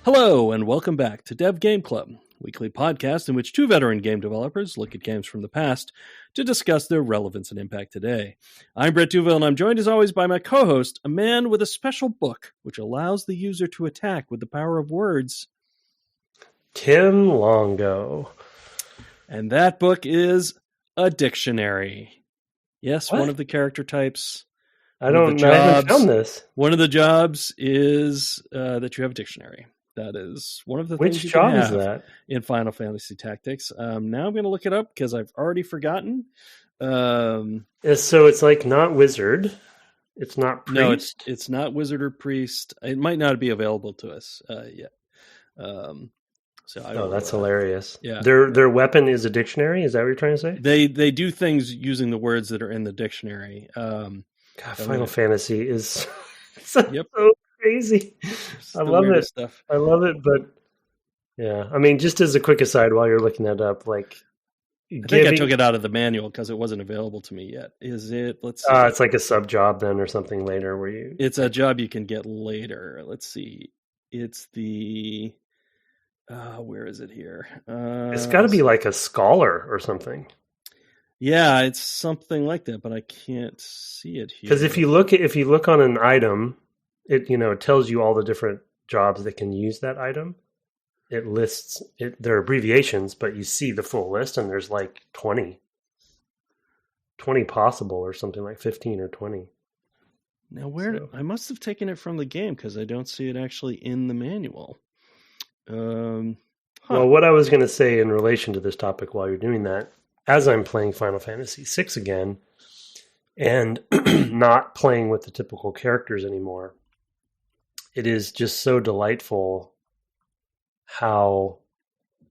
Hello, and welcome back to Dev Game Club, a weekly podcast in which two veteran game developers look at games from the past to discuss their relevance and impact today. I'm Brett Duville, and I'm joined as always by my co-host, a man with a special book which allows the user to attack with the power of words, Tim Longo. And that book is a dictionary. Yes, What? One of the character types. I haven't found this. One of the jobs is that you have a dictionary. That is one of the things Which you job can is have that? in Final Fantasy Tactics. Now I'm going to look it up because I've already forgotten. So it's like not wizard. It's not priest. No, it's not wizard or priest. It might not be available to us yet. That's hilarious. Yeah, Their weapon is a dictionary. Is that what you're trying to say? They do things using the words that are in the dictionary. God, Final Fantasy is so crazy. I love it. Stuff. I love it, but yeah, I mean, just as a quick aside, while you're looking that up, like I think I took it out of the manual because it wasn't available to me yet. Is it? Let's see. It's like a sub job then, or something later where you. It's a job you can get later. Let's see. It's the. Where is it here? It's got to be like a scholar or something. Yeah, it's something like that, but I can't see it here. Because if you look on an item, it tells you all the different jobs that can use that item. It lists it. There are abbreviations, but you see the full list, and there's like 20 possible, or something like 15 or 20. Now, I must have taken it from the game because I don't see it actually in the manual. Well, what I was going to say in relation to this topic while you're doing that, as I'm playing Final Fantasy VI again, and not playing with the typical characters anymore, it is just so delightful how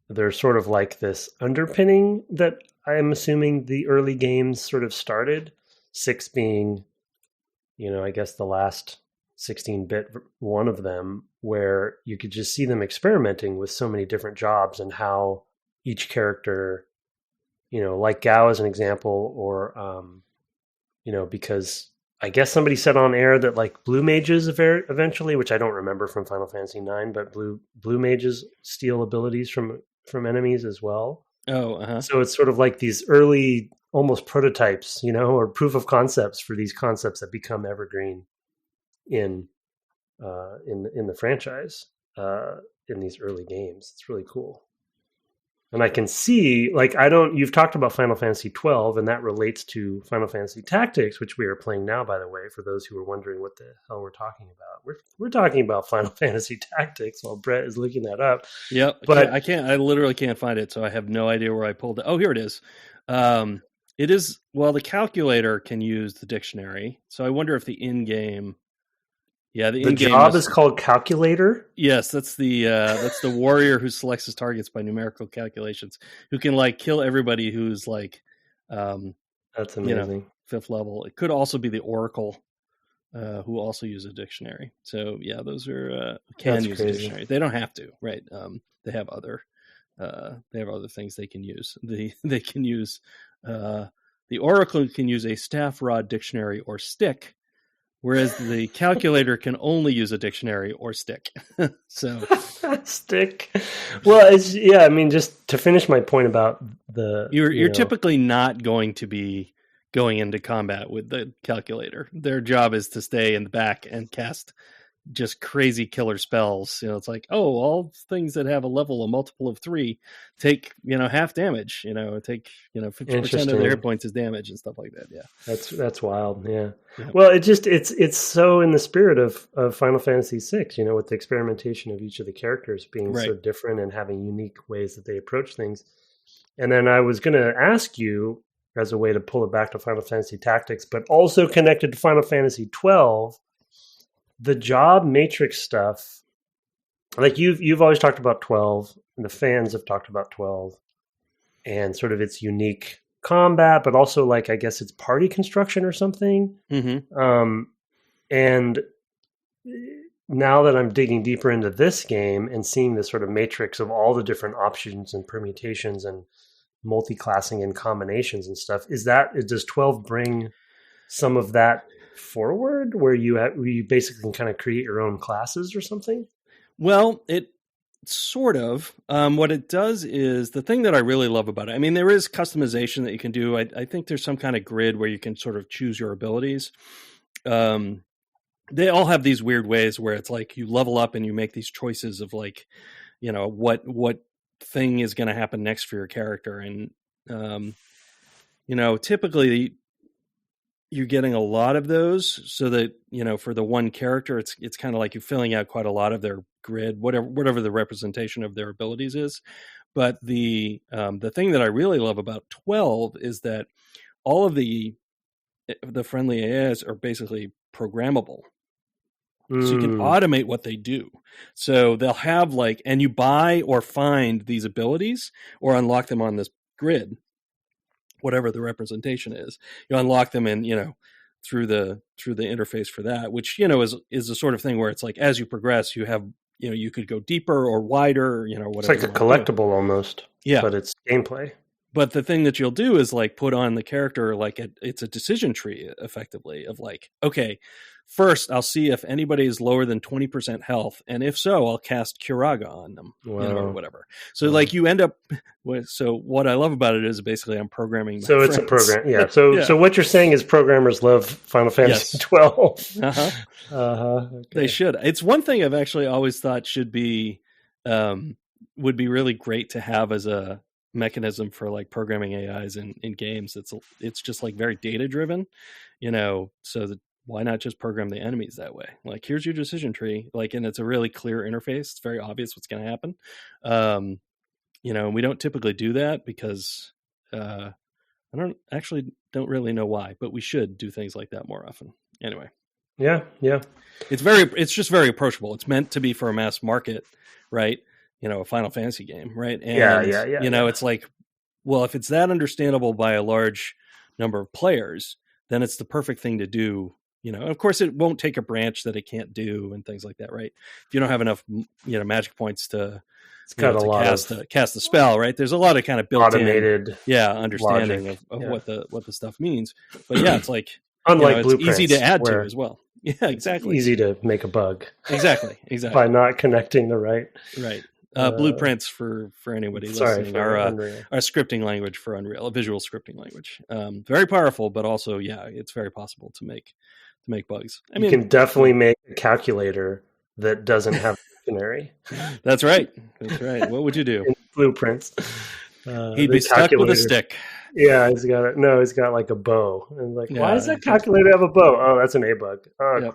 there's sort of like this underpinning that I'm assuming the early games sort of started, 6 being, I guess the last 16-bit one of them, where you could just see them experimenting with so many different jobs and how each character, like Gao as an example, or, because I guess somebody said on air that like blue mages eventually, which I don't remember from Final Fantasy IX, but blue mages steal abilities from enemies as well. Oh, uh-huh. So it's sort of like these early almost prototypes, or proof of concepts for these concepts that become evergreen in the franchise in these early games. It's really cool. And I can see, you've talked about Final Fantasy XII, and that relates to Final Fantasy Tactics, which we are playing now, by the way, for those who are wondering what the hell we're talking about. We're talking about Final Fantasy Tactics while Brett is looking that up. Yep. But I literally can't find it, so I have no idea where I pulled it. Oh, here it is. It is, the calculator can use the dictionary, so I wonder if the in-game... Yeah, the job is called calculator. Yes, that's the warrior who selects his targets by numerical calculations, who can kill everybody who's that's amazing. 5th level. It could also be the oracle, who also use a dictionary. So yeah, those are can use a dictionary. They don't have to, right? They have other things they can use. They can use the oracle can use a staff, rod, dictionary, or stick. Whereas the calculator can only use a dictionary or stick. So stick. Well, just to finish my point about you're typically not going to be going into combat with the calculator. Their job is to stay in the back and cast just crazy killer spells. It's like, all things that have a multiple of 3 take, half damage, take, 50% of their hit points as damage and stuff like that. Yeah. That's wild. Yeah. Well, it's so in the spirit of Final Fantasy VI, with the experimentation of each of the characters being so different and having unique ways that they approach things. And then I was going to ask you, as a way to pull it back to Final Fantasy Tactics, but also connected to Final Fantasy XII, the job matrix stuff, like you've always talked about 12, and the fans have talked about 12, and sort of its unique combat, but also I guess it's party construction or something. Mm-hmm. And now that I'm digging deeper into this game and seeing this sort of matrix of all the different options and permutations and multiclassing and combinations and stuff, does 12 bring some of that forward, where you basically can kind of create your own classes or something? Well, Sort of. What it does is the thing that I really love about it. I mean, there is customization that you can do. I think there's some kind of grid where you can sort of choose your abilities. They all have these weird ways where it's like you level up and you make these choices of like, what thing is going to happen next for your character. And, typically you're getting a lot of those so that, for the one character, it's kind of like you're filling out quite a lot of their grid, whatever the representation of their abilities is. But the thing that I really love about 12 is that all of the friendly AIs are basically programmable. So you can automate what they do. So they'll have and you buy or find these abilities or unlock them on this grid, whatever the representation is. You unlock them in, through the interface for that, which, is the sort of thing where it's like, as you progress, you have, you could go deeper or wider, whatever. It's like a collectible almost. Yeah. But it's gameplay. But the thing that you'll do is put on the character, it's a decision tree effectively of okay, first I'll see if anybody is lower than 20% health. And if so, I'll cast Curaga on them, or whatever. So you end up with, so what I love about it is basically I'm programming. So it's friends. A program. Yeah. So what you're saying is programmers love Final Fantasy 12. Okay. They should. It's one thing I've actually always thought would be really great to have as a mechanism for programming AIs in games. It's just very data driven, so that why not just program the enemies that way? Here's your decision tree, and it's a really clear interface. It's very obvious what's going to happen. And we don't typically do that because I don't really know why, but we should do things like that more often. Anyway. Yeah. It's just very approachable. It's meant to be for a mass market, right? A Final Fantasy game, right? And, yeah. It's well, if it's that understandable by a large number of players, then it's the perfect thing to do. Of course, it won't take a branch that it can't do and things like that, right? If you don't have enough, magic points to, cast the spell, right? There's a lot of kind of built-in, automated, understanding of what the stuff means. But yeah, it's unlike it's easy to add to as well. Yeah, exactly. Easy to make a bug. Exactly. By not connecting the right. Blueprints for anybody listening are scripting language for Unreal, a visual scripting language. Very powerful, but also, it's very possible to make bugs. You can definitely make a calculator that doesn't have a dictionary. That's right. What would you do? In Blueprints. He'd be stuck with a stick. Yeah, he's got a bow. And why does that calculator have a bow? Oh, that's an A bug. Oh, yep.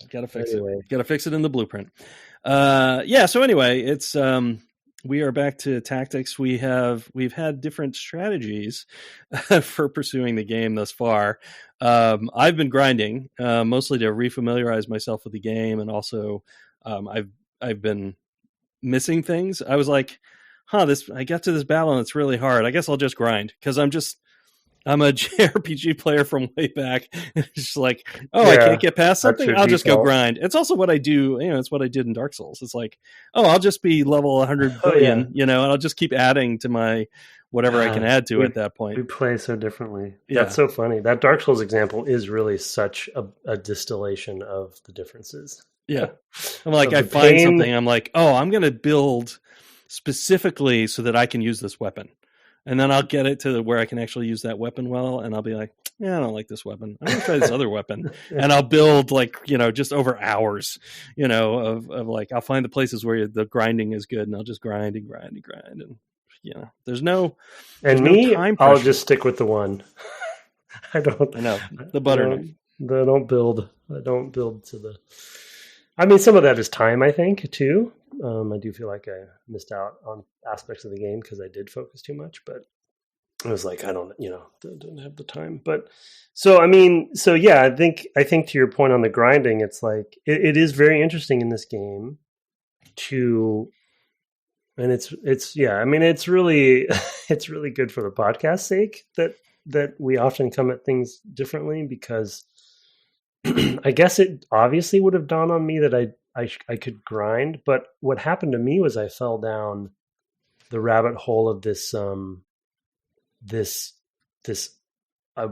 Gotta fix it. Gotta fix it in the blueprint. So anyway, it's we are back to tactics. We've had different strategies for pursuing the game thus far. I've been grinding mostly to refamiliarize myself with the game, and also I've been missing things. I was like, I got to this battle and it's really hard. I guess I'll just grind because I'm a JRPG player from way back. It's just I can't get past something. I'll just go grind. It's also what I do. It's what I did in Dark Souls. It's I'll just be level 100 billion, and I'll just keep adding to my whatever I can add to at that point. We play so differently. Yeah. That's so funny. That Dark Souls example is really such a distillation of the differences. Yeah. I'm I find something. I'm I'm going to build specifically so that I can use this weapon. And then I'll get it to where I can actually use that weapon well, and I'll be I don't like this weapon. I'm going to try this other weapon. And I'll build just over hours, of I'll find the places where the grinding is good, and I'll just grind and grind and grind. And, there's no time pressure. I'll just stick with the one. I know, the butternut. I don't build to the... I mean, some of that is time, I think, too. I do feel like I missed out on aspects of the game because I did focus too much, but I was I don't have the time. But I think to your point on the grinding, it's it is very interesting in this game and it's really it's really good for the podcast sake that we often come at things differently, because I guess it obviously would have dawned on me that I could grind, but what happened to me was I fell down the rabbit hole of this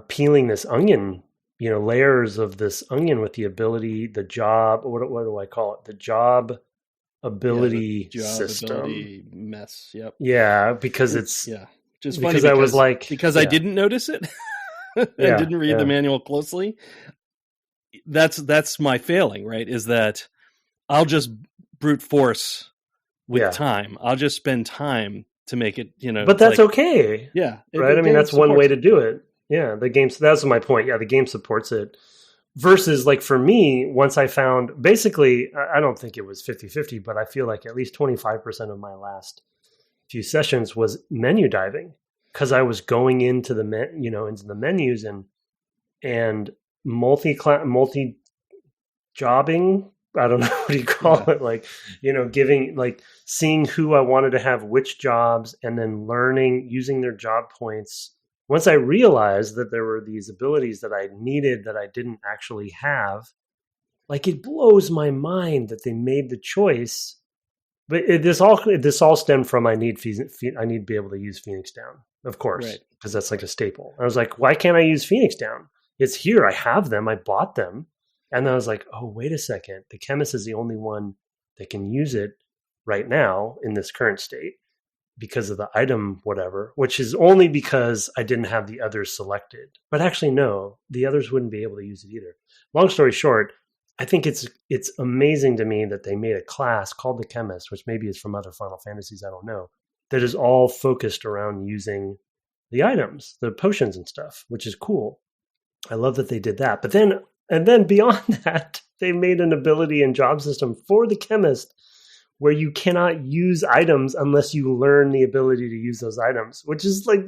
peeling this onion, layers of this onion with the ability, the job, what do I call it? The job ability system. Ability mess. Yep. Yeah, because it's just because funny I was like I didn't notice it and didn't read the manual closely. That's my failing, right? Is that I'll just brute force with time. I'll just spend time to make it, But that's okay. Yeah. Right? I mean, that's one way to do it. Yeah, the game, that's my point. Yeah, the game supports it. Versus, like, for me, once I found, basically, I don't think it was 50-50, but I feel like at least 25% of my last few sessions was menu diving, because I was going into the into the menus and multi jobbing. I don't know what do you call it, like, giving, like, seeing who I wanted to have which jobs, and then learning using their job points. Once I realized that there were these abilities that I needed that I didn't actually have, like, it blows my mind that they made the choice. But this all stemmed from I need to be able to use Phoenix Down, of course, because that's like a staple. I was like, why can't I use Phoenix Down? It's here. I have them. I bought them. And then I was like, oh, wait a second. The chemist is the only one that can use it right now in this current state, because of the item whatever, which is only because I didn't have the others selected. But actually, no, the others wouldn't be able to use it either. Long story short, I think it's amazing to me that they made a class called the Chemist, which maybe is from other Final Fantasies, I don't know, that is all focused around using the items, the potions and stuff, which is cool. I love that they did that. But then beyond that, they made an ability and job system for the Chemist where you cannot use items unless you learn the ability to use those items, which is like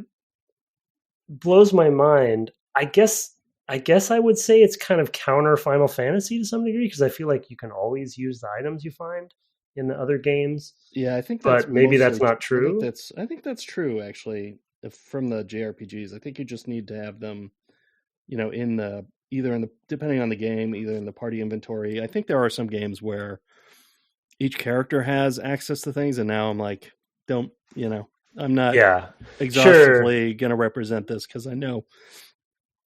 blows my mind. I guess I would say it's kind of counter Final Fantasy to some degree, because I feel like you can always use the items you find in the other games. Yeah, I think that's maybe that's not true. I think that's true, actually, from the JRPGs. I think you just need to have them, depending on the game, either in the party inventory. I think there are some games where each character has access to things, and now I'm like, I'm not exhaustively going to represent this, because I know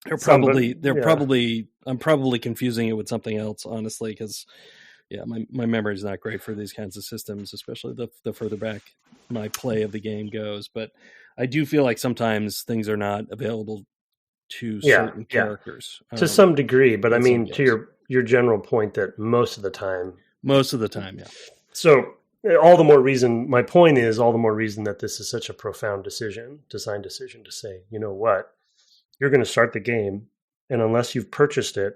I'm probably confusing it with something else, honestly, because my memory is not great for these kinds of systems, especially the further back my play of the game goes. But I do feel like sometimes things are not available to certain characters to some degree. But I mean, to your general point that most of the time, yeah. So all the more reason, my point is all the more reason that this is such a profound design decision to say, you know what, you're going to start the game, and unless you've purchased it,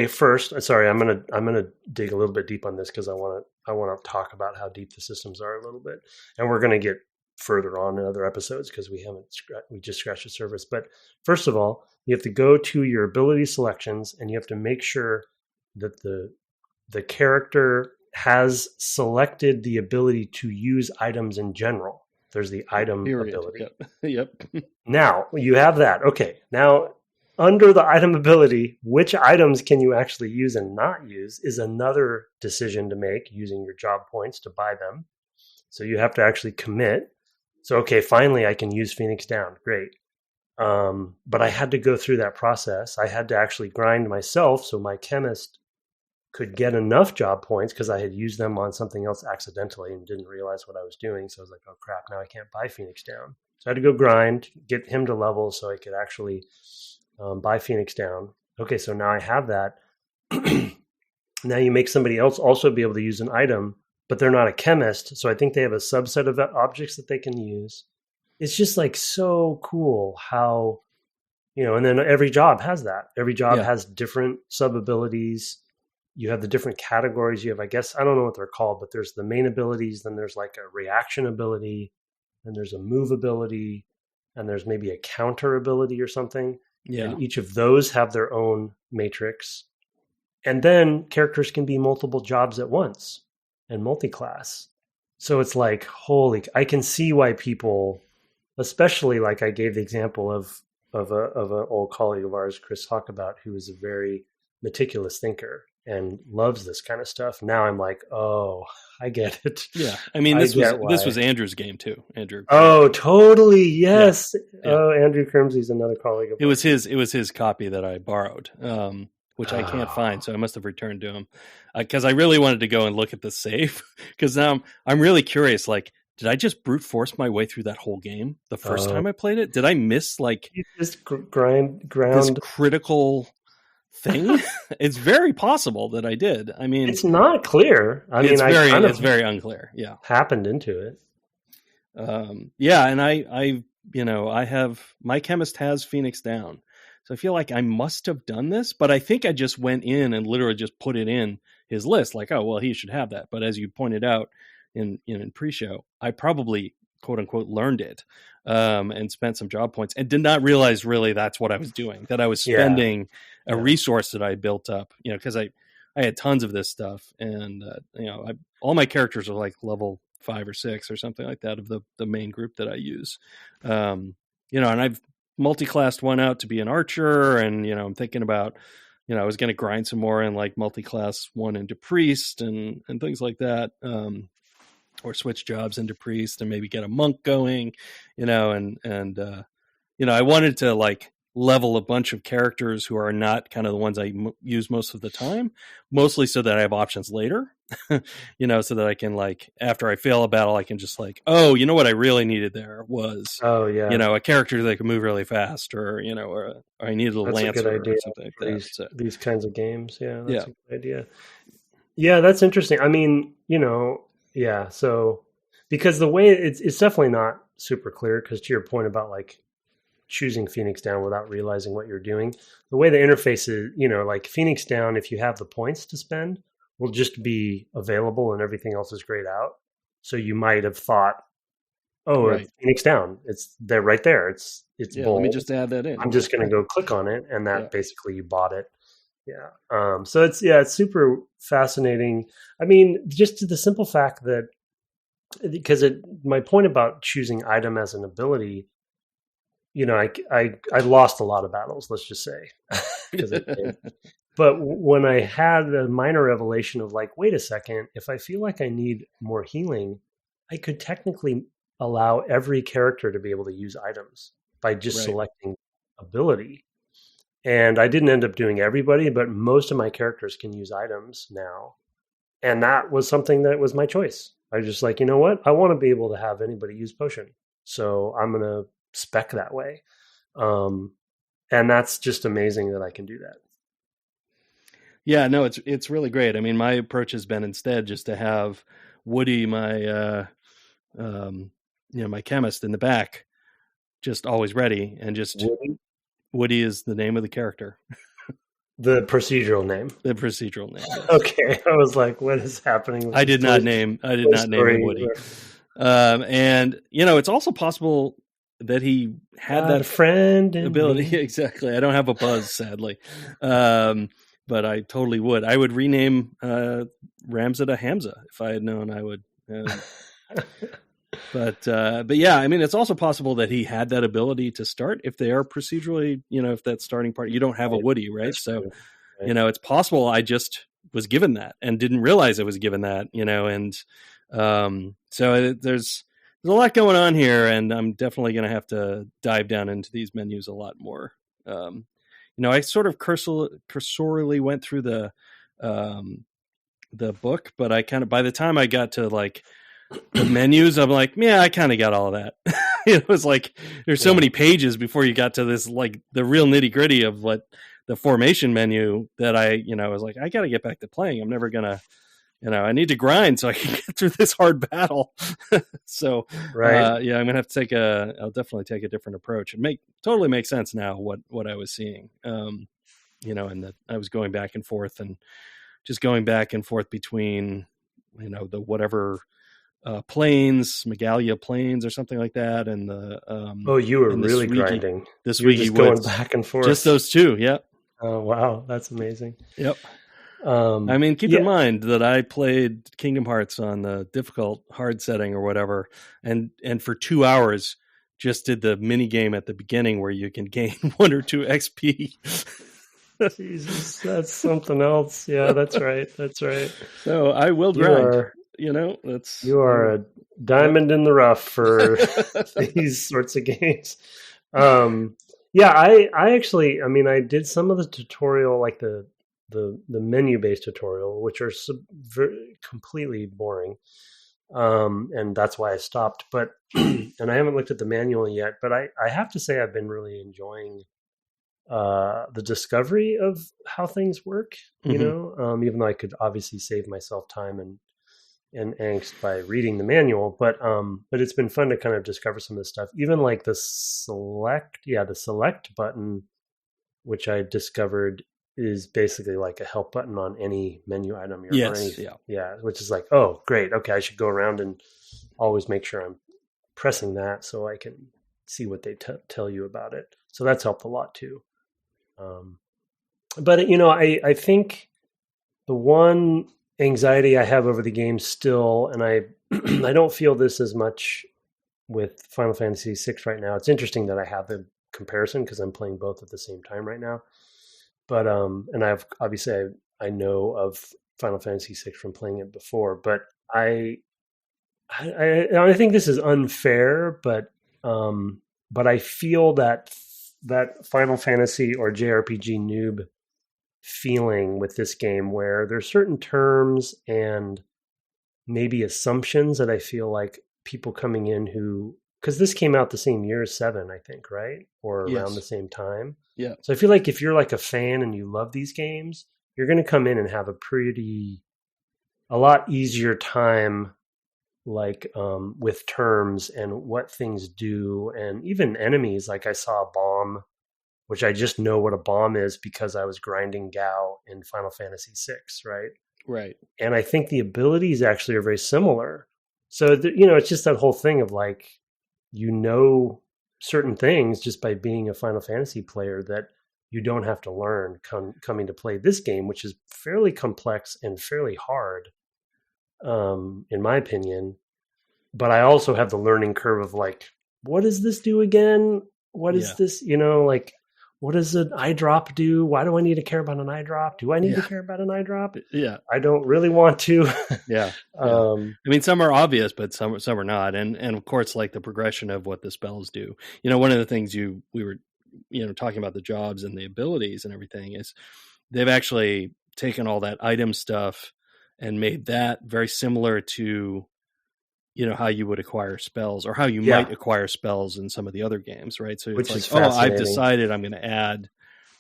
first, sorry, I'm gonna dig a little bit deep on this, because I want to talk about how deep the systems are a little bit, and we're going to get further on in other episodes because we just scratched the surface. But first of all, you have to go to your ability selections, and you have to make sure that the character has selected the ability to use items in general. There's the item ability. Yep. Now you have that. Okay. Now under the item ability, which items can you actually use and not use is another decision to make using your job points to buy them. So you have to actually commit. So, okay, finally I can use Phoenix Down. Great. But I had to go through that process. I had to actually grind myself so my chemist could get enough job points, because I had used them on something else accidentally and didn't realize what I was doing. So I was like, oh crap, now I can't buy Phoenix Down. So I had to go grind, get him to level so I could actually buy Phoenix Down. Okay, so now I have that. Now you make somebody else also be able to use an item, but they're not a chemist. So I think they have a subset of objects that they can use. It's just like so cool how, and then every job has that. Every job has different sub abilities. You have the different categories. You have, I guess, I don't know what they're called, but there's the main abilities. Then there's like a reaction ability. Then there's a move ability. And there's maybe a counter ability or something. Yeah. And each of those have their own matrix. And then characters can be multiple jobs at once and multiclass. So it's like, I can see why people, especially like I gave the example of an old colleague of ours, Chris Hockabout, who is a very meticulous thinker and loves this kind of stuff. Now I'm like, oh, I get it. Yeah. I mean, this was Andrew's game too, Andrew. Oh, totally. Yes. Yeah. Oh, Andrew Crimsey's another colleague of ours. It was his copy that I borrowed. which I can't find. So I must have returned to him because I really wanted to go and look at the save because now I'm really curious. Like, did I just brute force my way through that whole game the first time I played it? Did I miss like you just ground this critical thing? It's very possible that I did. I mean, it's not clear. It's very unclear. Yeah, happened into it. Yeah, and I have my chemist has Phoenix down, so I feel like I must have done this, but I think I just went in and literally just put it in his list, like, oh well, he should have that. But as you pointed out in pre-show, I probably quote unquote learned it and spent some job points and did not realize really that's what I was doing, that I was spending a resource that I built up, because I had tons of this stuff, and all my characters are like level 5 or 6 or something like that of the main group that I use, and I've multi-classed one out to be an archer, and I'm thinking about I was going to grind some more and like multi-class one into priest and things like that, or switch jobs into priest and maybe get a monk going, and I wanted to like level a bunch of characters who are not kind of the ones I use most of the time, mostly so that I have options later, so that I can, like, after I fail a battle, I can just like, oh, what I really needed there was, a character that could move really fast, or, or I needed a lancer or something like that. These kinds of games. Yeah. That's a good idea. Yeah. That's interesting. I mean, so because the way it's definitely not super clear, because to your point about like choosing Phoenix down without realizing what you're doing, the way the interface is, like Phoenix down, if you have the points to spend, will just be available and everything else is grayed out. So you might have thought, oh, right. Phoenix down, they're right there. It's bold. Let me just add that in. I'm just going to go click on it, and that basically you bought it. Yeah. So it's super fascinating. I mean, just to the simple fact that, because my point about choosing item as an ability, I lost a lot of battles, let's just say, because I did. But when I had a minor revelation of like, wait a second, if I feel like I need more healing, I could technically allow every character to be able to use items by just selecting ability. And I didn't end up doing everybody, but most of my characters can use items now. And that was something that was my choice. I was just like, you know what? I want to be able to have anybody use potion. So I'm going to spec that way. And that's just amazing that I can do that. Yeah, no, it's really great. I mean, my approach has been instead just to have Woody, my my chemist in the back, just always ready, and just Woody is the name of the character. The procedural name. The procedural name. Yes. Okay, I was like, what is happening? I did not name him Woody. And it's also possible that he had that friend ability. Exactly. I don't have a buzz, sadly. But I totally would. I would rename Ramza to Hamza if I had known I would. But yeah, I mean, it's also possible that he had that ability to start if they are procedurally, if that starting part, you don't have a Woody, right? That's so, true. It's possible I just was given that and didn't realize I was given that, and so there's a lot going on here, and I'm definitely going to have to dive down into these menus a lot more. I sort of cursorily went through the book, but I kind of, by the time I got to like the menus, I'm like, yeah, I kind of got all of that. It was like, there's so many pages before you got to this, like the real nitty gritty of what the formation menu that I was like, I got to get back to playing. I'm never going to, I need to grind so I can get through this hard battle. So, I'm going to have to I'll definitely take a different approach. It totally makes sense now what I was seeing, and that I was going back and forth between, the whatever planes, Megalia planes or something like that. And the, you were really grinding. This week just going back and forth. Just those two. Yep. Oh, wow. That's amazing. Yep. I mean, keep in mind that I played Kingdom Hearts on the difficult hard setting or whatever, and for 2 hours just did the mini game at the beginning where you can gain 1 or 2 XP. Jesus, that's something else. Yeah, that's right. That's right. So I will grind. You are a diamond in the rough for these sorts of games. I actually, I mean, I did some of the tutorial, like the menu based tutorial, which are completely boring. And that's why I stopped. But and I haven't looked at the manual yet. But I have to say I've been really enjoying the discovery of how things work. You know, even though I could obviously save myself time and angst by reading the manual, but it's been fun to kind of discover some of this stuff. Even like the select button, which I discovered is basically like a help button on any menu item. Which is like, oh, great. Okay, I should go around and always make sure I'm pressing that so I can see what they tell you about it. So that's helped a lot too. But you know, I think the one anxiety I have over the game still, and I I don't feel this as much with Final Fantasy VI right now. It's interesting that I have the comparison because I'm playing both at the same time right now. But and I've obviously I know of Final Fantasy VI from playing it before, but I think this is unfair, but I feel that Final Fantasy or JRPG noob feeling with this game where there's certain terms and maybe assumptions that I feel like people coming in who, because this came out the same year as 7, I think, right? Or around the same time. Yeah. So I feel like if you're like a fan and you love these games, you're going to come in and have a lot easier time like with terms and what things do, and even enemies. Like I saw a bomb, which I just know what a bomb is because I was grinding Gao in Final Fantasy VI, right? Right. And I think the abilities actually are very similar. So, you know, it's just that whole thing of like, you know, certain things just by being a Final Fantasy player that you don't have to learn coming to play this game, which is fairly complex and fairly hard, in my opinion. But I also have the learning curve of like, what does this do again? What is this? You know, like, what does an eye drop do? Why do I need to care about an eye drop? Do I need to care about an eye drop? Yeah. I don't really want to. I mean, some are obvious, but some are not. And of course, like the progression of what the spells do. You know, one of the things we were, you know, talking about the jobs and the abilities and everything is they've actually taken all that item stuff and made that very similar to, you know, how you would acquire spells or how you might acquire spells in some of the other games, right? So it's like, oh, I've decided I'm going to add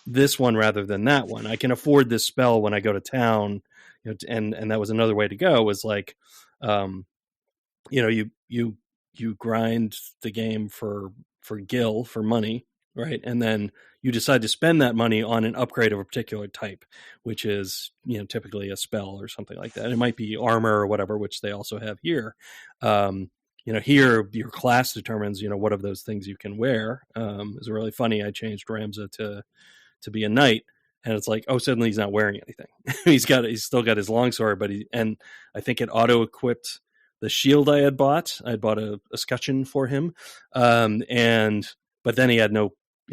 this one rather than that one. I can afford this spell when I go to town, you know, and that was another way to go, was like, you know, you grind the game for gil, for money, right? And then you decide to spend that money on an upgrade of a particular type, which is, you know, typically a spell or something like that. It might be armor or whatever, which they also have here. You know, here your class determines, you know, what of those things you can wear. It's really funny. I changed Ramza to be a knight, and it's like, oh, suddenly he's not wearing anything. he's still got his longsword, but and I think it auto equipped the shield I had bought. I bought a scutcheon for him, but then he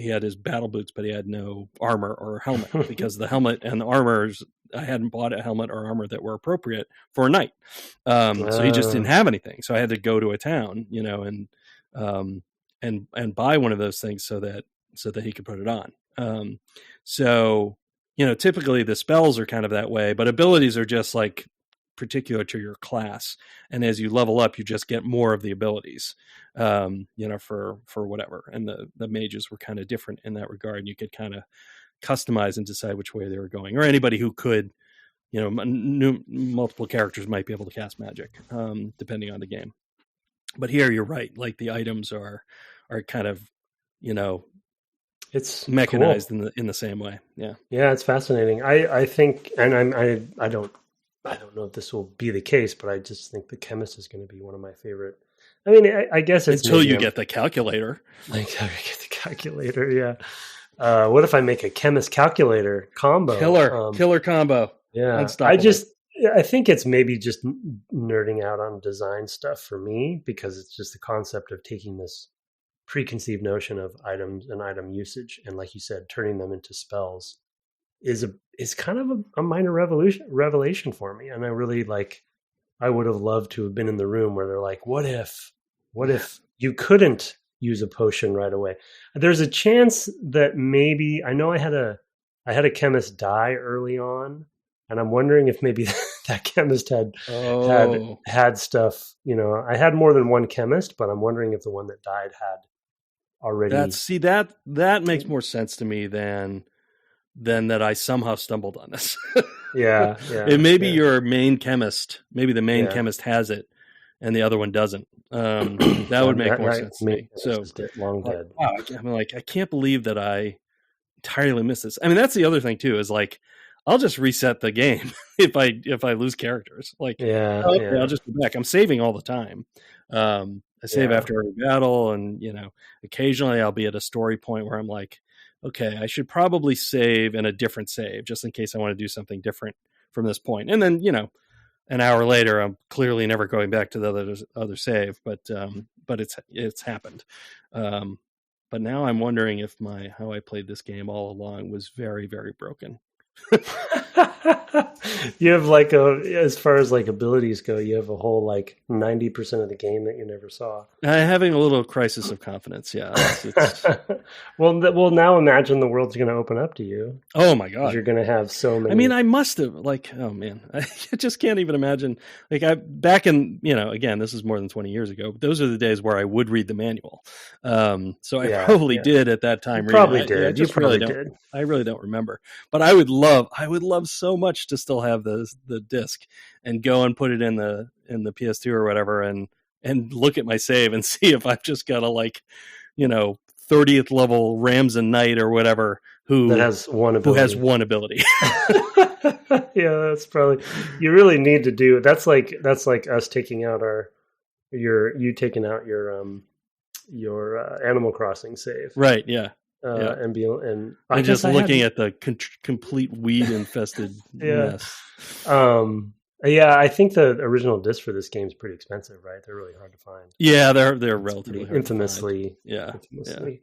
had his battle boots, but he had no armor or helmet because the helmet and the armors, I hadn't bought a helmet or armor that were appropriate for a knight. So he just didn't have anything. So I had to go to a town, you know, and buy one of those things so that he could put it on. So, you know, typically the spells are kind of that way, but abilities are just like particular to your class. And as you level up, you just get more of the abilities, you know, for whatever. And the mages were kind of different in that regard. You could kind of customize and decide which way they were going, or anybody who could, you know, multiple characters might be able to cast magic, depending on the game. But here you're right. Like the items are kind of, you know, it's mechanized cool in the same way. Yeah. Yeah. It's fascinating. I think, and I don't know if this will be the case, but I just think the chemist is going to be one of my favorite. I mean, I guess it's until you get the calculator. Like, I get the calculator. Yeah. What if I make a chemist calculator combo? Killer combo. Yeah. I think it's maybe just nerding out on design stuff for me, because it's just the concept of taking this preconceived notion of items and item usage, and like you said, turning them into spells is kind of a minor revelation for me. And I really I would have loved to have been in the room where they're like, what if you couldn't use a potion right away? There's a chance that maybe, I know I had a I had a chemist die early on, and I'm wondering if maybe that chemist had stuff. I had more than one chemist, but I'm wondering if the one that died had already. That makes more sense to me than that I somehow stumbled on this. Yeah. It may be your main chemist. Maybe the main chemist has it, and the other one doesn't. That would make more sense to me. So long dead. Wow, I'm like, I can't believe that I entirely missed this. I mean, that's the other thing too. Is like, I'll just reset the game if I lose characters. Like, I'll just go back. I'm saving all the time. I save after every battle, and occasionally I'll be at a story point where I'm like, okay, I should probably save in a different save just in case I want to do something different from this point. And then, an hour later, I'm clearly never going back to the other save, but it's happened. But now I'm wondering if how I played this game all along was very, very broken. You have like as far as like abilities go, you have a whole like 90% of the game that you never saw. I'm having a little crisis of confidence. Yeah. It's... well, now imagine the world's going to open up to you. Oh my God. You're going to have so many. I mean, I must have oh man, I just can't even imagine. Like back in, again, this is more than 20 years ago, but those are the days where I would read the manual. So I probably did at that time. You probably did. You probably did. I really don't remember, but I would love so much to still have the disc and go and put it in the PS2 or whatever and look at my save and see if I've just got a 30th level Ramson Knight or whatever who has one ability. Yeah, that's probably, you really need to do. That's like us taking out you taking out your Animal Crossing save. Right. Yeah. And just looking at the complete weed infested mess. Yeah, I think the original disc for this game is pretty expensive, right? They're really hard to find. Yeah, they're relatively hard infamously. Infamously.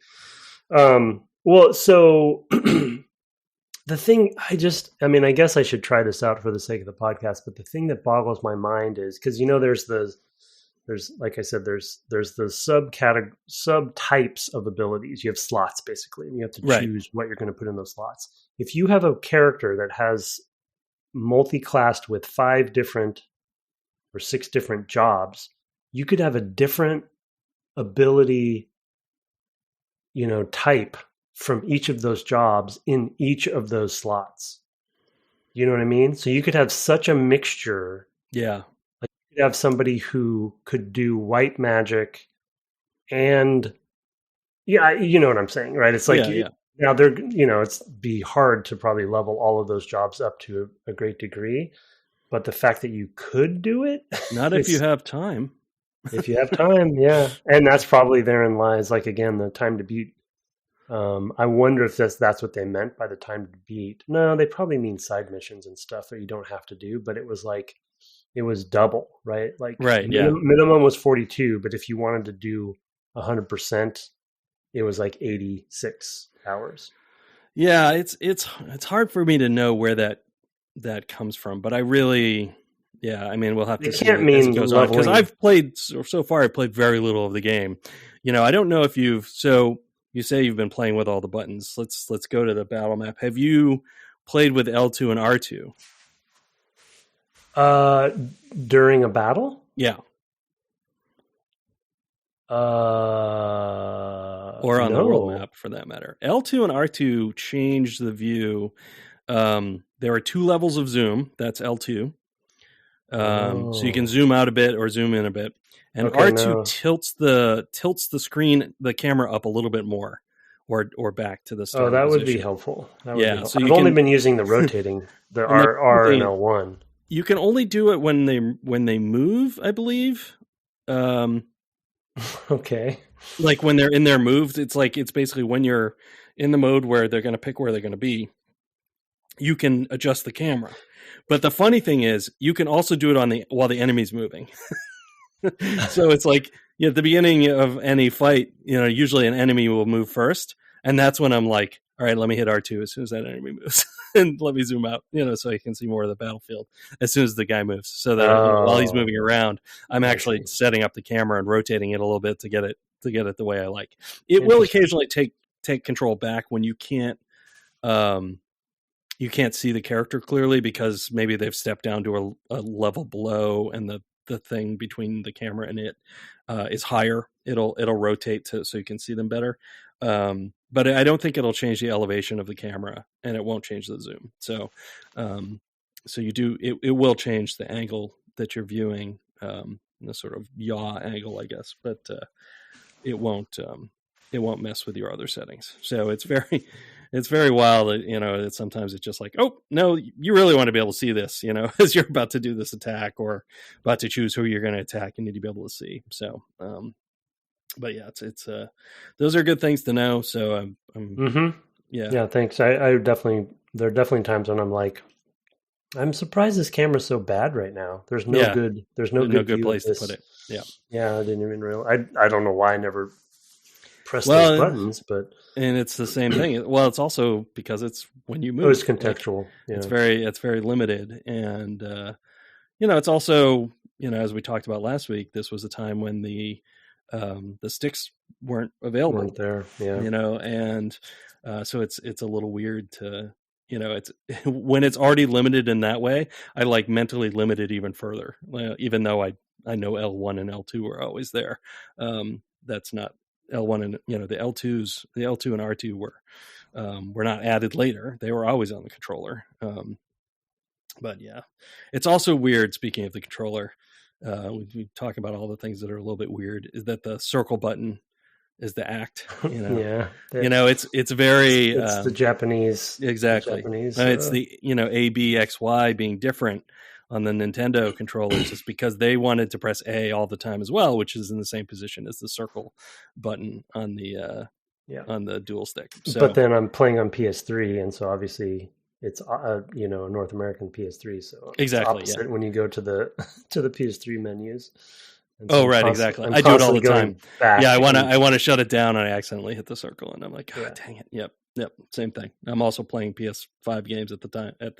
Well, so the thing I guess I should try this out for the sake of the podcast, but the thing that boggles my mind is because there's like I said, there's the subtypes of abilities. You have slots basically, and you have to choose what you're going to put in those slots. If you have a character that has multi-classed with 5 different or 6 different jobs, you could have a different ability, type from each of those jobs in each of those slots. You know what I mean? So you could have such a mixture. Yeah. Have somebody who could do white magic and you know what I'm saying, right? It's like now they're it's be hard to probably level all of those jobs up to a great degree, but the fact that you could do it, not if you have time. If you have time, yeah. And that's probably therein lies, like, again, the time to beat. I wonder if that's what they meant by the time to beat. No, they probably mean side missions and stuff that you don't have to do, but it was like it was double, right? Like minimum was 42, but if you wanted to do 100%, it was like 86 hours. Yeah, it's hard for me to know where that comes from, but I really, I mean, we'll have to see as it goes on, because I've played so far. I played very little of the game. I don't know if you say you've been playing with all the buttons. Let's go to the battle map. Have you played with L2 and R2? During a battle? Yeah. Or on the world map, for that matter. L2 and R2 changed the view. There are 2 levels of zoom. That's L2. So you can zoom out a bit or zoom in a bit. And R2 tilts the screen, the camera up a little bit more, or back to the start. Oh, that would be helpful. So I've only been using the rotating, the R and L1. You can only do it when they move, I believe. Okay. Like when they're in their moves, it's basically when you're in the mode where they're going to pick where they're going to be, you can adjust the camera. But the funny thing is, you can also do it while the enemy's moving. So it's like at the beginning of any fight, usually an enemy will move first, and that's when I'm like, all right, let me hit R2 as soon as that enemy moves, and let me zoom out, so I can see more of the battlefield as soon as the guy moves. So that while he's moving around, I'm actually setting up the camera and rotating it a little bit to get it the way I like. It will occasionally take control back when you can't you can't see the character clearly because maybe they've stepped down to a level below, and the thing between the camera and it is higher. It'll rotate so you can see them better. But I don't think it'll change the elevation of the camera, and it won't change the zoom. So it will change the angle that you're viewing, the sort of yaw angle, I guess, but it won't mess with your other settings. So it's very wild that, that sometimes it's just like, oh no, you really want to be able to see this, as you're about to do this attack or about to choose who you're going to attack, you need to be able to see. So, but yeah, it's those are good things to know. So yeah, thanks. I definitely, there are definitely times when I'm like, I'm surprised this camera's so bad right now. There's no good place to put it. Yeah, I didn't even realize. I don't know why I never pressed those buttons, but and it's the same thing. Well, it's also because it's when you move. It's contextual. Like, it's very limited, and it's also, as we talked about last week, this was a time when the sticks weren't available. Weren't there, yeah. And so it's a little weird to. It's when it's already limited in that way, I like mentally limit it even further, even though I know L1 and L2 are always there. That's not L1 and, the L2 and R2 were not added later. They were always on the controller. But yeah, it's also weird. Speaking of the controller, we talk about all the things that are a little bit weird, is that the circle button is the act, yeah, it's very, it's the Japanese, exactly. It's the, A, B, X, Y being different on the Nintendo controllers is because they wanted to press A all the time as well, which is in the same position as the circle button on the, on the dual stick. So, but then I'm playing on PS3. And so obviously it's, a North American PS3. So exactly. It's opposite when you go to the PS3 menus. So right, exactly. I do it all the time. Yeah, I want to shut it down, and I accidentally hit the circle, and I'm like, oh, dang it. Yep, same thing. I'm also playing PS5 games at the time at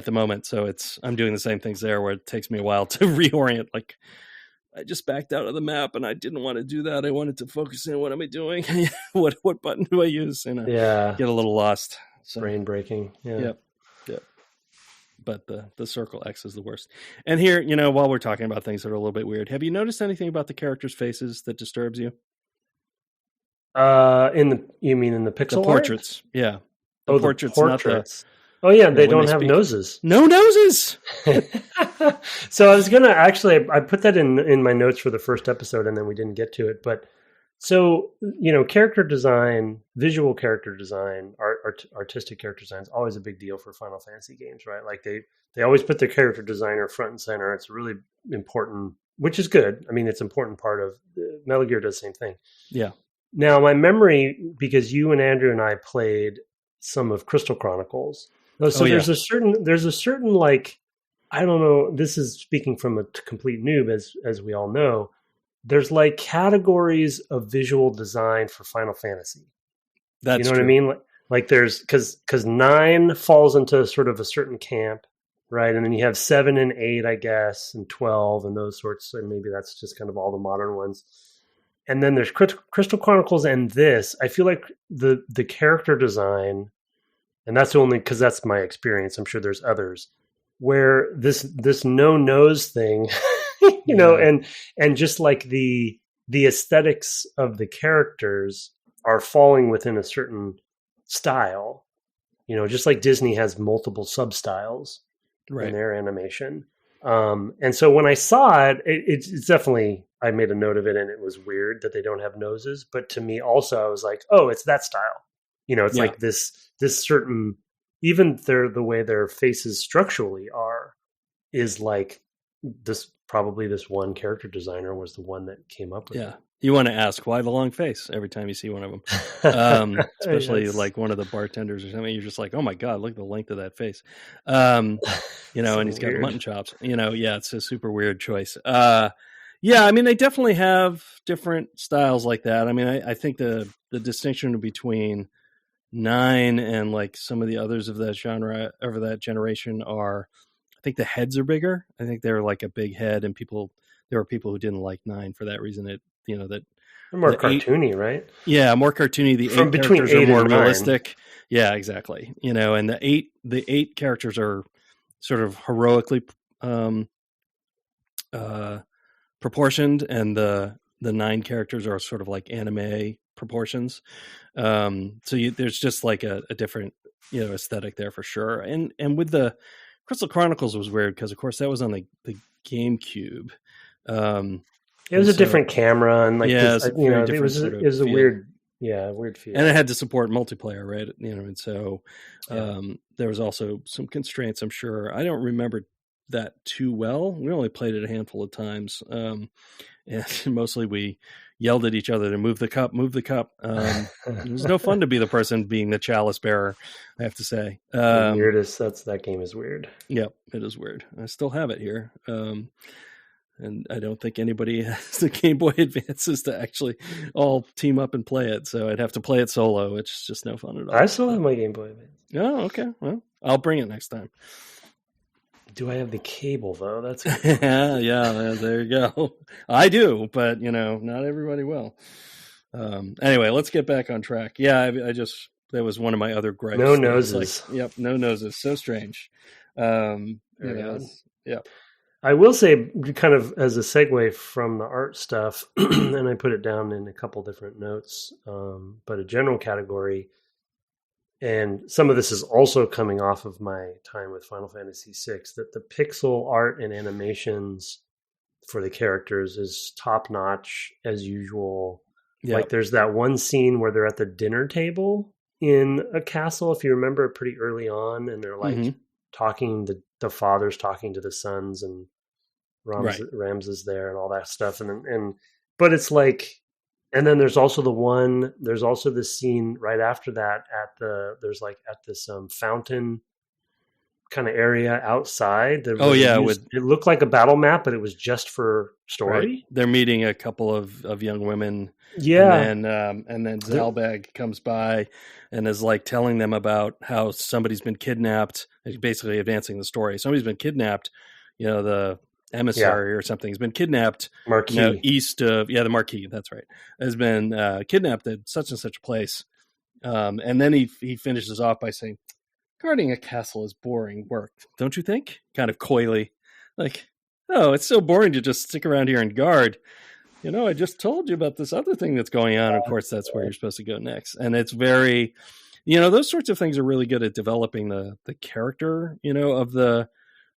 the moment, so I'm doing the same things there, where it takes me a while to reorient. Like, I just backed out of the map, and I didn't want to do that. I wanted to focus in. What am I doing? what button do I use? And get a little lost. So, brain breaking. Yeah. Yep. But the circle X is the worst. And here, while we're talking about things that are a little bit weird, have you noticed anything about the characters' faces that disturbs you? You mean in the pixel portraits? Art? Yeah. The portraits. Oh yeah, they don't have noses. No noses. So I was gonna I put that in my notes for the first episode, and then we didn't get to it. But so character design, visual character design, artistic character design is always a big deal for Final Fantasy games, right? Like they always put their character designer front and center. It's really important, which is good. I mean, it's an important part of Metal Gear does the same thing. Yeah. Now my memory, because you and Andrew and I played some of Crystal Chronicles. So there's a certain like, I don't know, this is speaking from a complete noob, as we all know. There's like categories of visual design for Final Fantasy. That's what I mean? Like there's, because 9 falls into sort of a certain camp, right? And then you have 7 and 8, I guess, and 12 and those sorts. And maybe that's just kind of all the modern ones. And then there's Crystal Chronicles and this. I feel like the character design, and that's only because that's my experience. I'm sure there's others where this no nose thing. And just like the aesthetics of the characters are falling within a certain style, just like Disney has multiple sub-styles in their animation. And so when I saw it, it's definitely, I made a note of it, and it was weird that they don't have noses. But to me also, I was like, oh, it's that style. It's like this certain, even the way their faces structurally is like this. Probably this one character designer was the one that came up with it. You want to ask why the long face every time you see one of them, especially like one of the bartenders or something. You're just like, oh my God, look at the length of that face. And he's got mutton chops, it's a super weird choice. I mean, they definitely have different styles like that. I mean, I think the distinction between 9 and like some of the others of that genre, over that generation, are, I think the heads are bigger. I think they're like a big head, and there were people who didn't like 9 for that reason. That They're more cartoony, right? Yeah, more cartoony. The From 8 between characters 8 are more and 9. realistic. Yeah, exactly. And the eight characters are sort of heroically proportioned, and the 9 characters are sort of like anime proportions. There's just like a different aesthetic there for sure. And with the Crystal Chronicles was weird because of course that was on the GameCube. It was a different camera, and like it was a weird feel, and it had to support multiplayer, right? And so there was also some constraints. I'm sure I don't remember that too well. We only played it a handful of times, and mostly we yelled at each other to move the cup. It was no fun to be the person being the chalice bearer, I have to say. Weirdest. That game is weird. Yep, it is weird. I still have it here. And I don't think anybody has the Game Boy Advances to actually all team up and play it. So I'd have to play it solo, which is just no fun at all. I still have my Game Boy Advance. Oh, okay. Well, I'll bring it next time. Do I have the cable, though? That's yeah, there you go. I do, but, not everybody will. Anyway, let's get back on track. Yeah, that was one of my other gripes. No noses. Yep, no noses. So strange. Yeah. I will say, kind of as a segue from the art stuff, and I put it down in a couple different notes, but a general category, and some of this is also coming off of my time with Final Fantasy VI, that the pixel art and animations for the characters is top-notch as usual. Yep. Like there's that one scene where they're at the dinner table in a castle, if you remember, pretty early on, and they're like talking, the father's talking to the sons, and Rams is there and all that stuff. But it's like, and then there's also this scene right after that at this fountain kind of area outside. It looked like a battle map, but it was just for story. Right. They're meeting a couple of young women. Yeah. And then Zalbag comes by and is like telling them about how somebody's been kidnapped, basically advancing the story. Somebody's been kidnapped, the emissary or something has been kidnapped east of the Marquis, that's right, has been kidnapped at such and such a place, and then he finishes off by saying, guarding a castle is boring work, don't you think? Kind of coyly, like, oh, it's so boring to just stick around here and guard. I just told you about this other thing that's going on. Of course, that's where you're supposed to go next. And it's very, those sorts of things are really good at developing the character,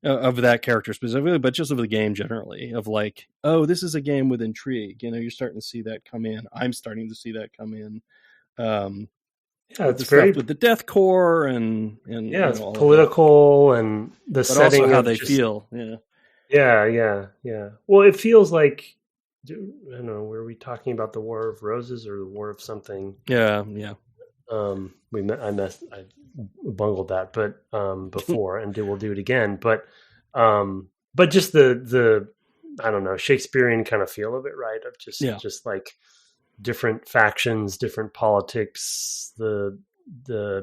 of that character specifically, but just of the game generally, of like, oh, this is a game with intrigue. You're starting to see that come in. I'm starting to see that come in. It's very with the death core and it's political, and the setting, also how they feel. Yeah. Well, it feels like, I don't know, were we talking about the War of Roses or the War of something? Yeah. I bungled that, but before, and we'll do it again. But just the I don't know, Shakespearean kind of feel of it, right? Of just like different factions, different politics, the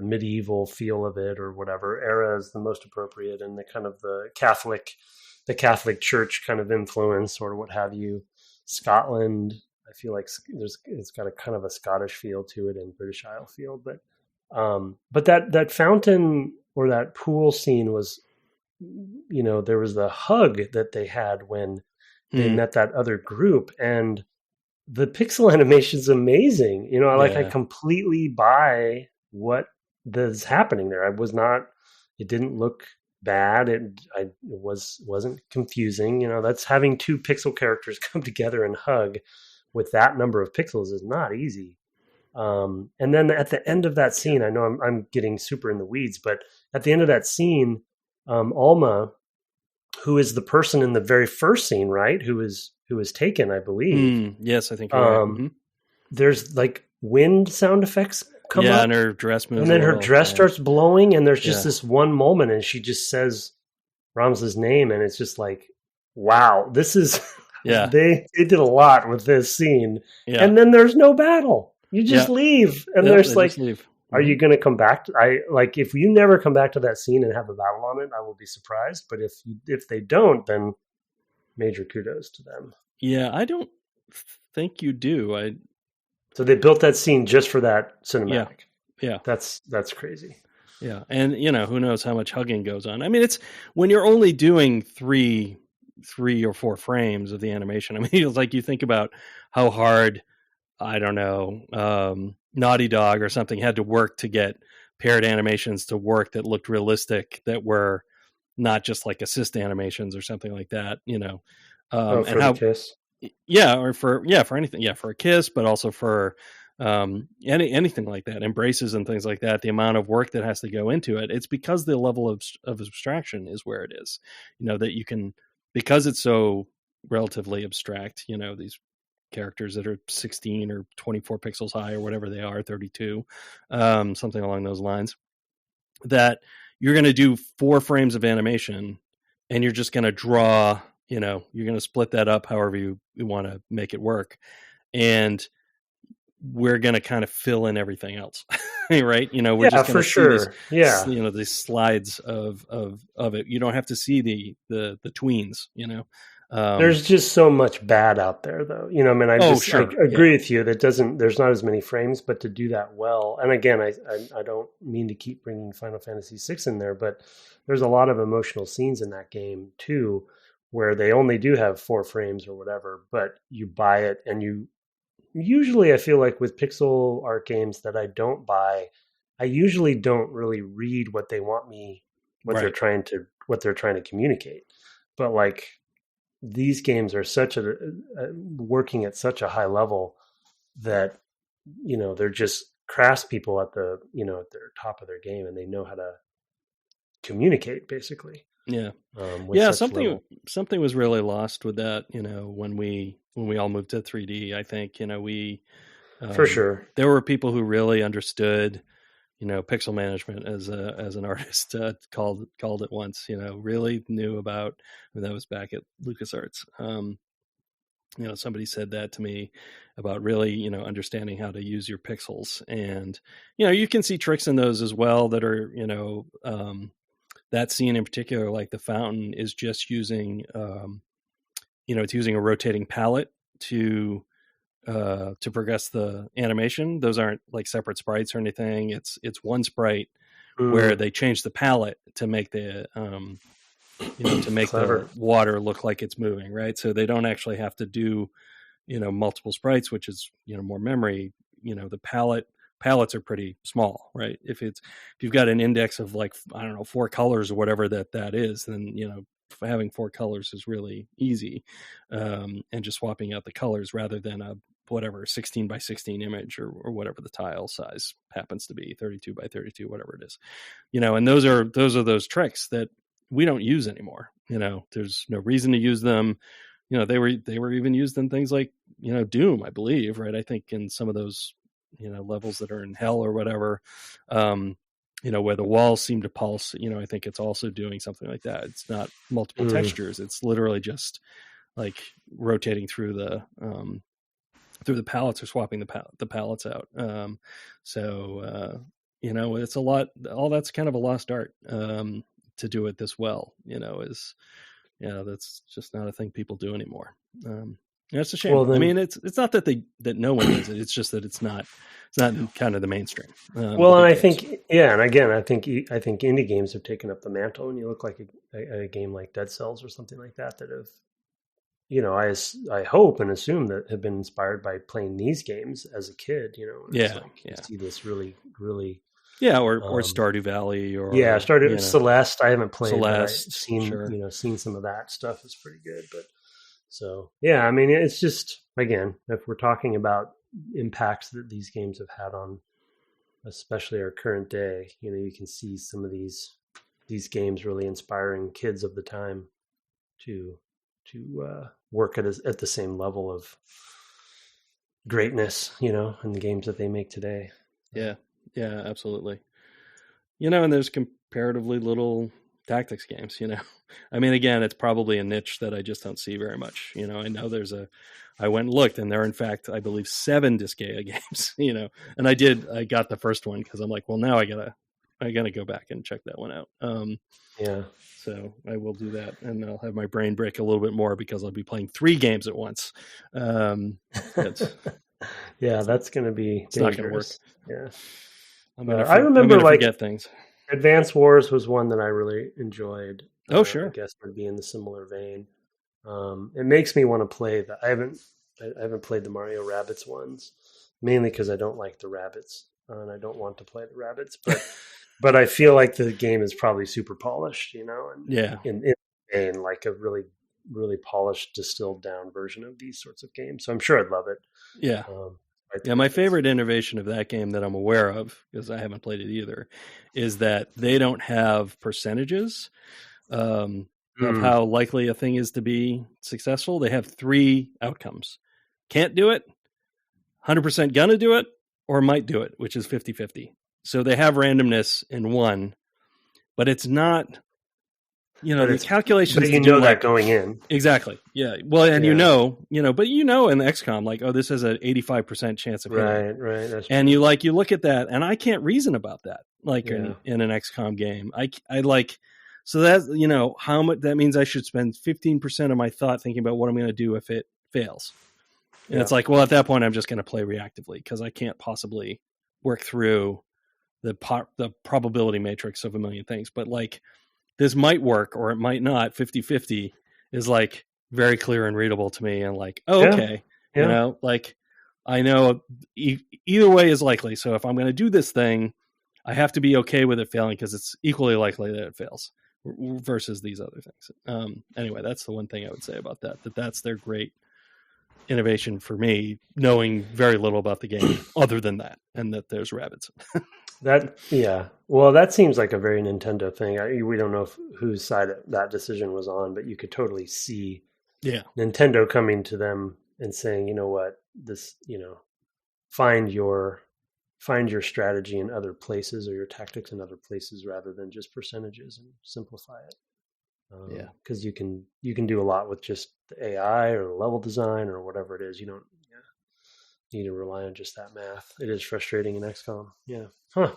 medieval feel of it, or whatever era is the most appropriate, and the kind of the Catholic Church kind of influence, or what have you. Scotland, I feel like it's got a kind of a Scottish feel to it, and British Isle feel, but that fountain or that pool scene was, there was the hug that they had when they met that other group, and the pixel animation is amazing. I completely buy what is happening there. It didn't look bad. It wasn't confusing. That's having two pixel characters come together and hug with that number of pixels is not easy. And then at the end of that scene, I know I'm getting super in the weeds, but at the end of that scene, Alma, who is the person in the very first scene, right? Who was taken, I believe. Yes, I think you're right. There's like wind sound effects come up. And her dress moves. And then her dress starts blowing, and there's just this one moment, and she just says Rams's name, and it's just like, wow, this is they did a lot with this scene. Yeah. And then there's no battle. You just leave, and there's like, are you going to come back? If you never come back to that scene and have a battle on it, I will be surprised. But if they don't, then major kudos to them. Yeah, I don't think you do. So they built that scene just for that cinematic. Yeah. That's crazy. Yeah. And, who knows how much hugging goes on. I mean, it's when you're only doing three or four frames of the animation. I mean, it's like you think about how hard, I don't know, Naughty Dog or something had to work to get paired animations to work that looked realistic, that were not just like assist animations or something like that, and how, the kiss. Yeah. Or for anything. Yeah. For a kiss, but also for, anything like that, embraces and things like that, the amount of work that has to go into it. It's because the level of abstraction is where it is, that you can, because it's so relatively abstract, these characters that are 16 or 24 pixels high or whatever they are, 32, something along those lines, that you're going to do 4 frames of animation and you're just going to draw, you're going to split that up however you want to make it work. And we're going to kind of fill in everything else, right? We're just going to see this, these slides of it. You don't have to see the tweens, There's just so much bad out there, though. I mean, I agree with you that there's not as many frames, but to do that well. And again, I don't mean to keep bringing Final Fantasy VI in there, but there's a lot of emotional scenes in that game too, where they only do have 4 frames or whatever, but you buy it and you. Usually I feel like with pixel art games that I don't buy, I usually don't really read what they want me, what they're trying to communicate. But like these games are working at such a high level that, they're just crass people at the, at their top of their game, and they know how to communicate basically. Yeah. Something was really lost with that, when we all moved to 3D. I think, we for sure, there were people who really understood, pixel management as an artist, called it once, really knew about, and that was back at LucasArts. Somebody said that to me about really, understanding how to use your pixels, and, you can see tricks in those as well that are, that scene in particular, like the fountain, is just using, it's using a rotating palette to progress the animation. Those aren't like separate sprites or anything. It's one sprite where they change the palette to make the, to make the water look like it's moving, right? So they don't actually have to do, multiple sprites, which is, more memory. The palettes are pretty small, right? If you've got an index of like, I don't know, 4 colors or whatever that is, then, having 4 colors is really easy. And just swapping out the colors rather than a, whatever, 16 by 16 image or whatever the tile size happens to be, 32 by 32, whatever it is, and those are those tricks that we don't use anymore. There's no reason to use them. They were even used in things like, Doom, I believe, right? I think in some of those, levels that are in hell or whatever, where the walls seem to pulse, I think it's also doing something like that. It's not multiple textures. It's literally just like rotating through the palettes or swapping the palettes out. It's a lot, all that's kind of a lost art, to do it this well, that's just not a thing people do anymore. That's a shame. Well, then, I mean, it's not that no one does it. It's just that it's not kind of the mainstream. And I think, and again, I think indie games have taken up the mantle, and you look like a game like Dead Cells or something like that have, I hope and assume that have been inspired by playing these games as a kid. You see this really, really. Yeah, or Stardew Valley, or Celeste. I haven't played Celeste. Seen some of that stuff. Is pretty good, but so yeah. I mean, it's just, again, if we're talking about impacts that these games have had on, especially our current day, you can see some of these games really inspiring kids of the time to work at the same level of greatness, in the games that they make today. Yeah. Yeah, absolutely. And there's comparatively little tactics games, I mean, again, it's probably a niche that I just don't see very much. I know I went and looked, and there are, in fact, I believe 7 Disgaea games, and I got the first one because I'm like, well, now I gotta go back and check that one out. So I will do that, and I'll have my brain break a little bit more because I'll be playing 3 games at once. Yeah, that's going to be it's not going to work. Yeah. I remember forget things. Advance Wars was one that I really enjoyed. Oh, sure. I guess would be in the similar vein. It makes me want to play that. I haven't played the Mario Rabbids ones, mainly because I don't like the rabbits and I don't want to play the rabbits. But I feel like the game is probably super polished, and in like a really, really polished, distilled down version of these sorts of games. So I'm sure I'd love it. Yeah. My favorite innovation of that game that I'm aware of, because I haven't played it either, is that they don't have percentages of how likely a thing is to be successful. They have 3 outcomes. Can't do it, 100% gonna do it, or might do it, which is 50-50. So they have randomness in one, but it's not, the calculations. But that going in. Exactly. Yeah. Well, and but in the XCOM, like, oh, this has an 85% chance of hitting. Right. That's and true. You look at that, and I can't reason about that. Like in an XCOM game, I like, so that's, how much that means I should spend 15% of my thought thinking about what I'm going to do if it fails. And it's like, well, at that point, I'm just going to play reactively because I can't possibly work through the probability matrix of a million things. But like, this might work or it might not. 50-50 is like very clear and readable to me. And like, okay, like I know either way is likely. So if I'm going to do this thing, I have to be okay with it failing because it's equally likely that it fails versus these other things. Anyway, that's the one thing I would say about that's their great innovation for me, knowing very little about the game other than that, and that there's rabbits. Well, that seems like a very Nintendo thing. We don't know whose side that decision was on, but you could totally see Nintendo coming to them and saying, you know what, this, find your strategy in other places or your tactics in other places rather than just percentages, and simplify it. Because you can do a lot with just the AI or the level design or whatever it is. You don't need to rely on just that math. It is frustrating in XCOM. Yeah. Huh.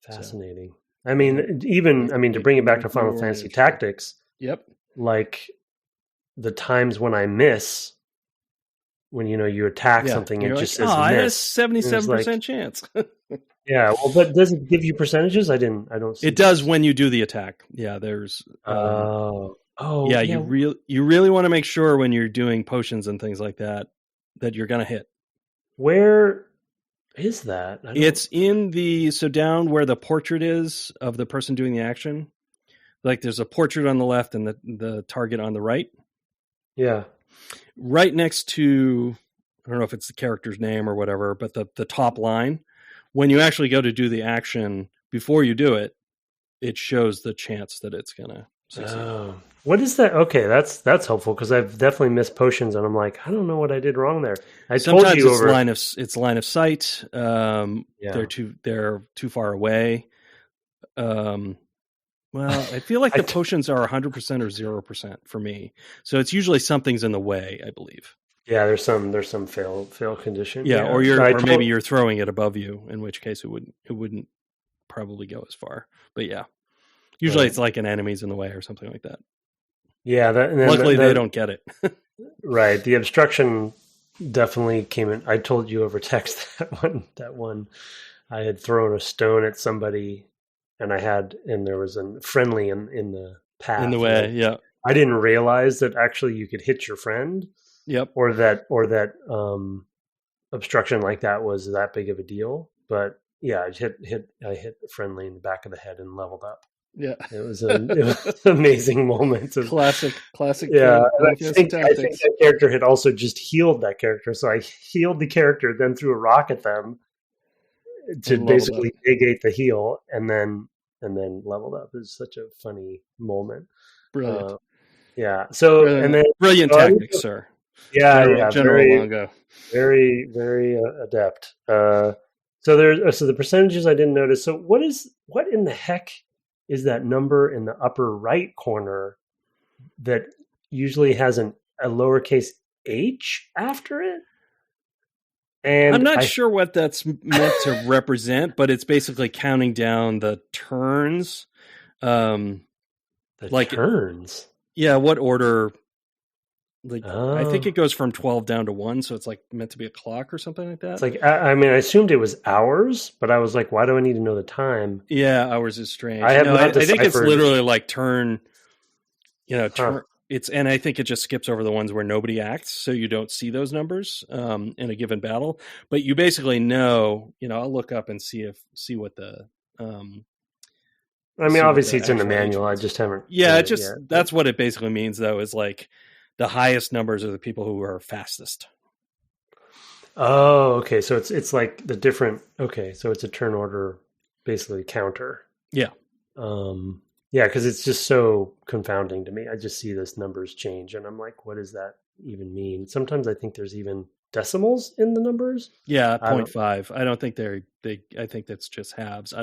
Fascinating. So, to bring it back to Final Fantasy Tactics. Yep. Like the times when I miss, when you attack something, it just says miss. 77% chance. Yeah, well, but does it give you percentages? I don't see it does when you do the attack. Yeah, there's you really want to make sure when you're doing potions and things like that you're going to hit. Where is that? It's in down where the portrait is of the person doing the action. Like there's a portrait on the left and the target on the right. Yeah. Right next to, I don't know if it's the character's name or whatever, but the top line, when you actually go to do the action before you do it, it shows the chance that it's going to succeed. Oh. What is that? Okay, that's helpful because I've definitely missed potions and I'm like, I don't know what I did wrong there. Sometimes told you it's line of sight. They're too far away. Well, I feel like the potions are 100% or 0% for me. So it's usually something's in the way, I believe. Yeah, there's some fail condition. Yeah, or maybe you're throwing it above you, in which case it wouldn't probably go as far. But yeah, usually it's like an enemy's in the way or something like that. Yeah, luckily they don't get it. Right, the obstruction definitely came in. I told you over text that one. I had thrown a stone at somebody, and there was a friendly in the path in the way. Yeah, I didn't realize that actually you could hit your friend. Yep. Or that obstruction like that was that big of a deal. But yeah, I hit the friendly in the back of the head and leveled up. Yeah. It was an amazing moment. Classic. Yeah. I think that character had also just healed that character. So I healed the character, then threw a rock at them to basically negate the heal and then leveled up. It was such a funny moment. Brilliant. Yeah. So brilliant tactics, sir. Yeah, General Longo. Very, very adept. So the percentages I didn't notice. So what in the heck is that number in the upper right corner that usually has a lowercase h after it? And I'm not sure what that's meant to represent, but it's basically counting down the turns. Turns? Yeah, what order? Like I think it goes from 12 down to 1, so it's like meant to be a clock or something like that. It's like I assumed it was hours, but I was like, why do I need to know the time? Yeah, hours is strange. I think it's literally like turn. It's, and I think it just skips over the ones where nobody acts, so you don't see those numbers in a given battle. But you basically know. I'll look up and see what the. Obviously it's in the manual. I just haven't. Yeah, that's what it basically means, though, is like the highest numbers are the people who are fastest. Oh, okay. So it's like the different. Okay, so it's a turn order, basically counter. Yeah. Yeah, because it's just so confounding to me. I just see this numbers change, and I'm like, what does that even mean? Sometimes I think there's even decimals in the numbers. Yeah, 0.5. I don't think I think that's just halves.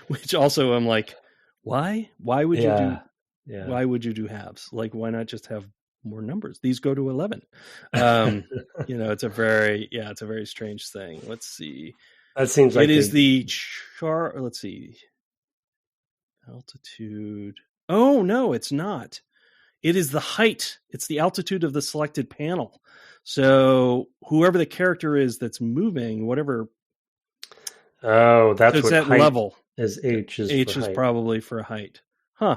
Which also I'm like, why? Why would you do? Yeah. Why would you do halves? Like, why not just have more numbers? These go to 11. It's a very strange thing. Let's see. That seems like it is the chart. Let's see. Altitude. Oh, no, it's not. It is the height. It's the altitude of the selected panel. So whoever the character is that's moving, whatever. Oh, that's so it's what height level is. H is H for is height. Probably for height. Huh.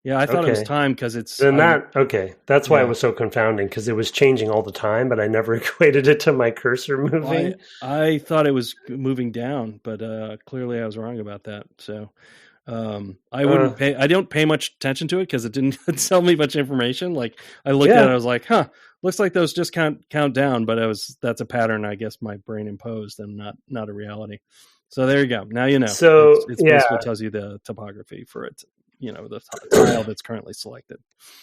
Yeah, I thought it was time because it's. Then that's why it was so confounding, because it was changing all the time, but I never equated it to my cursor moving. I thought it was moving down, but clearly I was wrong about that. So. I don't pay much attention to it because it didn't tell me much information. Like I looked at it, I was like, looks like those just count down, but that's a pattern I guess my brain imposed and not a reality. So there you go. Now you know. So it's basically tells you the topography for it, the tile that's currently selected.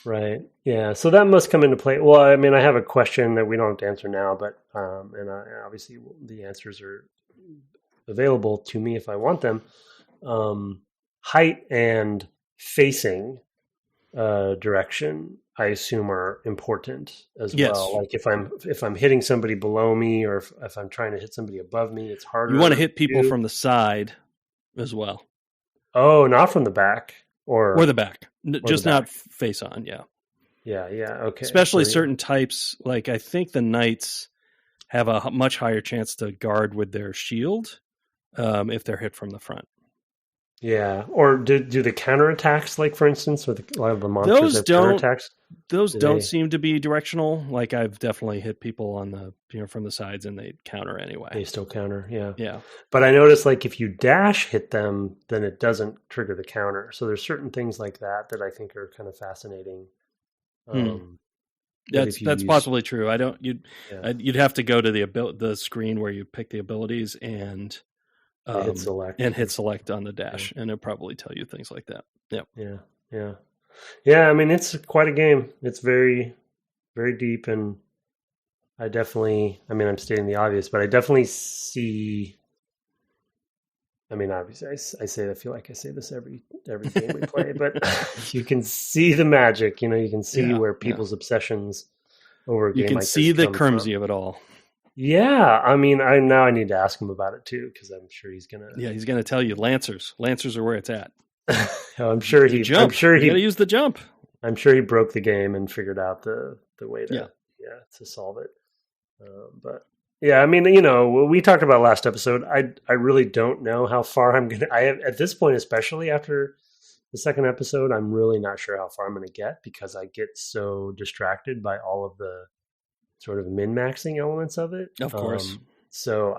Right. Yeah. So that must come into play. Well, I mean, I have a question that we don't have to answer now, but obviously the answers are available to me if I want them. Height and facing direction, I assume, are important as well. Like if I'm hitting somebody below me, or if I'm trying to hit somebody above me, it's harder. You want to hit people from the side as well. Oh, not from the back or the back, just not face on. Yeah. Yeah. Okay. Especially certain types, like I think the knights have a much higher chance to guard with their shield if they're hit from the front. Yeah, or do the counterattacks, like for instance, with a lot of the monsters have counterattacks? Those don't seem to be directional. Like I've definitely hit people on the from the sides and they counter anyway. They still counter, yeah. Yeah. But I noticed like if you dash hit them, then it doesn't trigger the counter. So there's certain things like that I think are kind of fascinating. That's possibly true. You'd have to go to the screen where you pick the abilities and hit select on the dash, and it'll probably tell you things like that. Yep. Yeah. I mean, it's quite a game. It's very, very deep, and I'm stating the obvious, but I definitely see. I mean, obviously, I feel like I say this every game we play, but you can see the magic. You can see where people's obsessions over a game. You can see the currency of it all. Yeah, I mean, I need to ask him about it too, because I'm sure he's gonna. Yeah, he's gonna tell you Lancers are where it's at. I'm sure he gotta use the jump. I'm sure he broke the game and figured out the way to solve it. But yeah, I mean, we talked about last episode. I really don't know how far I'm gonna. At this point, especially after the second episode, I'm really not sure how far I'm gonna get, because I get so distracted by all of the sort of min-maxing elements of it. Of course. So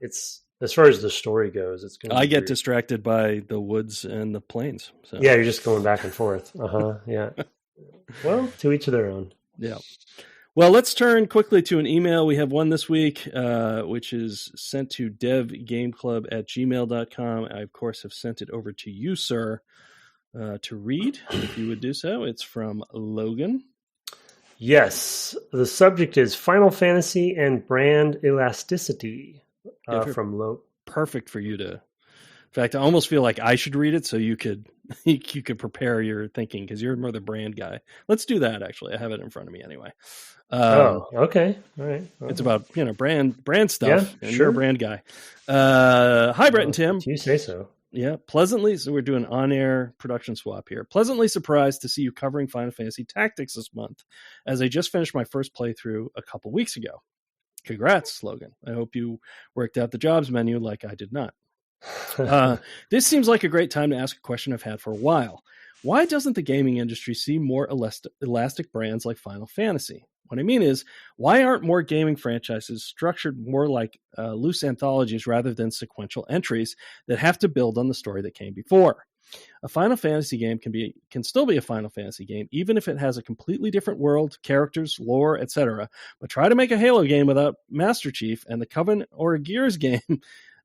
it's, as far as the story goes, it's going to I get distracted by the woods and the plains. So. Yeah, you're just going back and forth. Yeah. Well, to each of their own. Yeah. Well, let's turn quickly to an email. We have one this week, which is sent to devgameclub@gmail.com. I, of course, have sent it over to you, sir, to read, if you would do so. It's from Logan. Yes, the subject is Final Fantasy and brand elasticity from Logan. Perfect for you to. In fact, I almost feel like I should read it so you could prepare your thinking, because you're more the brand guy. Let's do that. Actually, I have it in front of me anyway. Okay, all right. It's about brand stuff. Yeah, and you're a brand guy. Hi, Brett and Tim. You say so. Yeah, pleasantly. So we're doing on-air production swap here. Pleasantly surprised to see you covering Final Fantasy Tactics this month, as I just finished my first playthrough a couple weeks ago. Congrats, Logan. I hope you worked out the jobs menu like I did not. This seems like a great time to ask a question I've had for a while. Why doesn't the gaming industry see more elastic brands like Final Fantasy? What I mean is, why aren't more gaming franchises structured more like loose anthologies rather than sequential entries that have to build on the story that came before? A Final Fantasy game can still be a Final Fantasy game, even if it has a completely different world, characters, lore, etc. But try to make a Halo game without Master Chief and the Covenant, or a Gears game,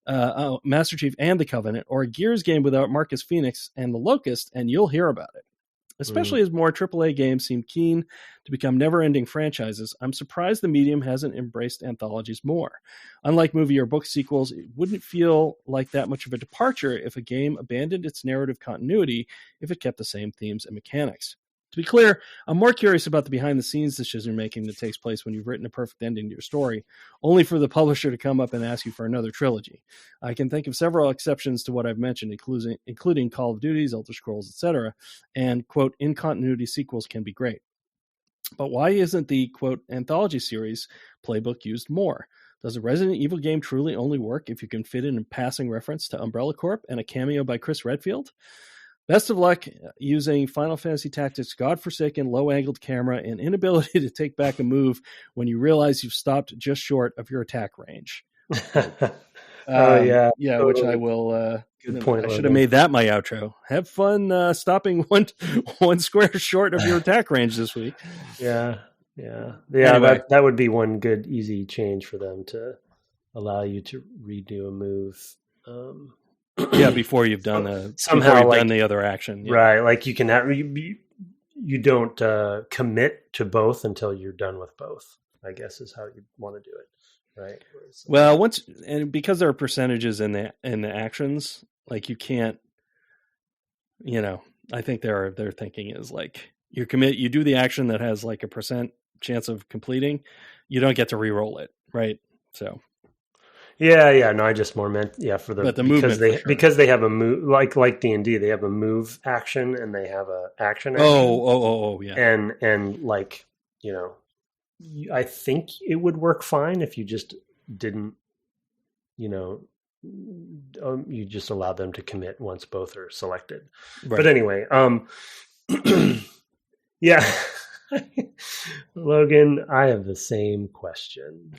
Master Chief and the Covenant, or a Gears game without Marcus Phoenix and the Locust, and you'll hear about it. Especially as more AAA games seem keen to become never-ending franchises, I'm surprised the medium hasn't embraced anthologies more. Unlike movie or book sequels, it wouldn't feel like that much of a departure if a game abandoned its narrative continuity if it kept the same themes and mechanics. To be clear, I'm more curious about the behind-the-scenes decision-making that takes place when you've written a perfect ending to your story, only for the publisher to come up and ask you for another trilogy. I can think of several exceptions to what I've mentioned, including Call of Duty, Elder Scrolls, etc., and, quote, in-continuity sequels can be great. But why isn't the, quote, anthology series playbook used more? Does a Resident Evil game truly only work if you can fit in a passing reference to Umbrella Corp and a cameo by Chris Redfield? Best of luck using Final Fantasy Tactics' godforsaken low-angled camera and inability to take back a move when you realize you've stopped just short of your attack range. Yeah, totally. Which I will. Good point. I should have made that my outro. Have fun stopping one square short of your attack range this week. Yeah. Anyway. That would be one good, easy change for them to allow you to redo a move. Before you've done done the other action, right? Like you can have you don't commit to both until you're done with both, I guess is how you want to do it, right? Well, because there are percentages in the actions, like you can't, I think their thinking is like you do the action that has like a % chance of completing, you don't get to re-roll it, right? So. Yeah. No, I just more meant because they have a move like D&D, they have a move action and they have a action. Yeah. And like I think it would work fine if you just didn't, you just allow them to commit once both are selected. Right. But anyway, yeah. Logan, I have the same question.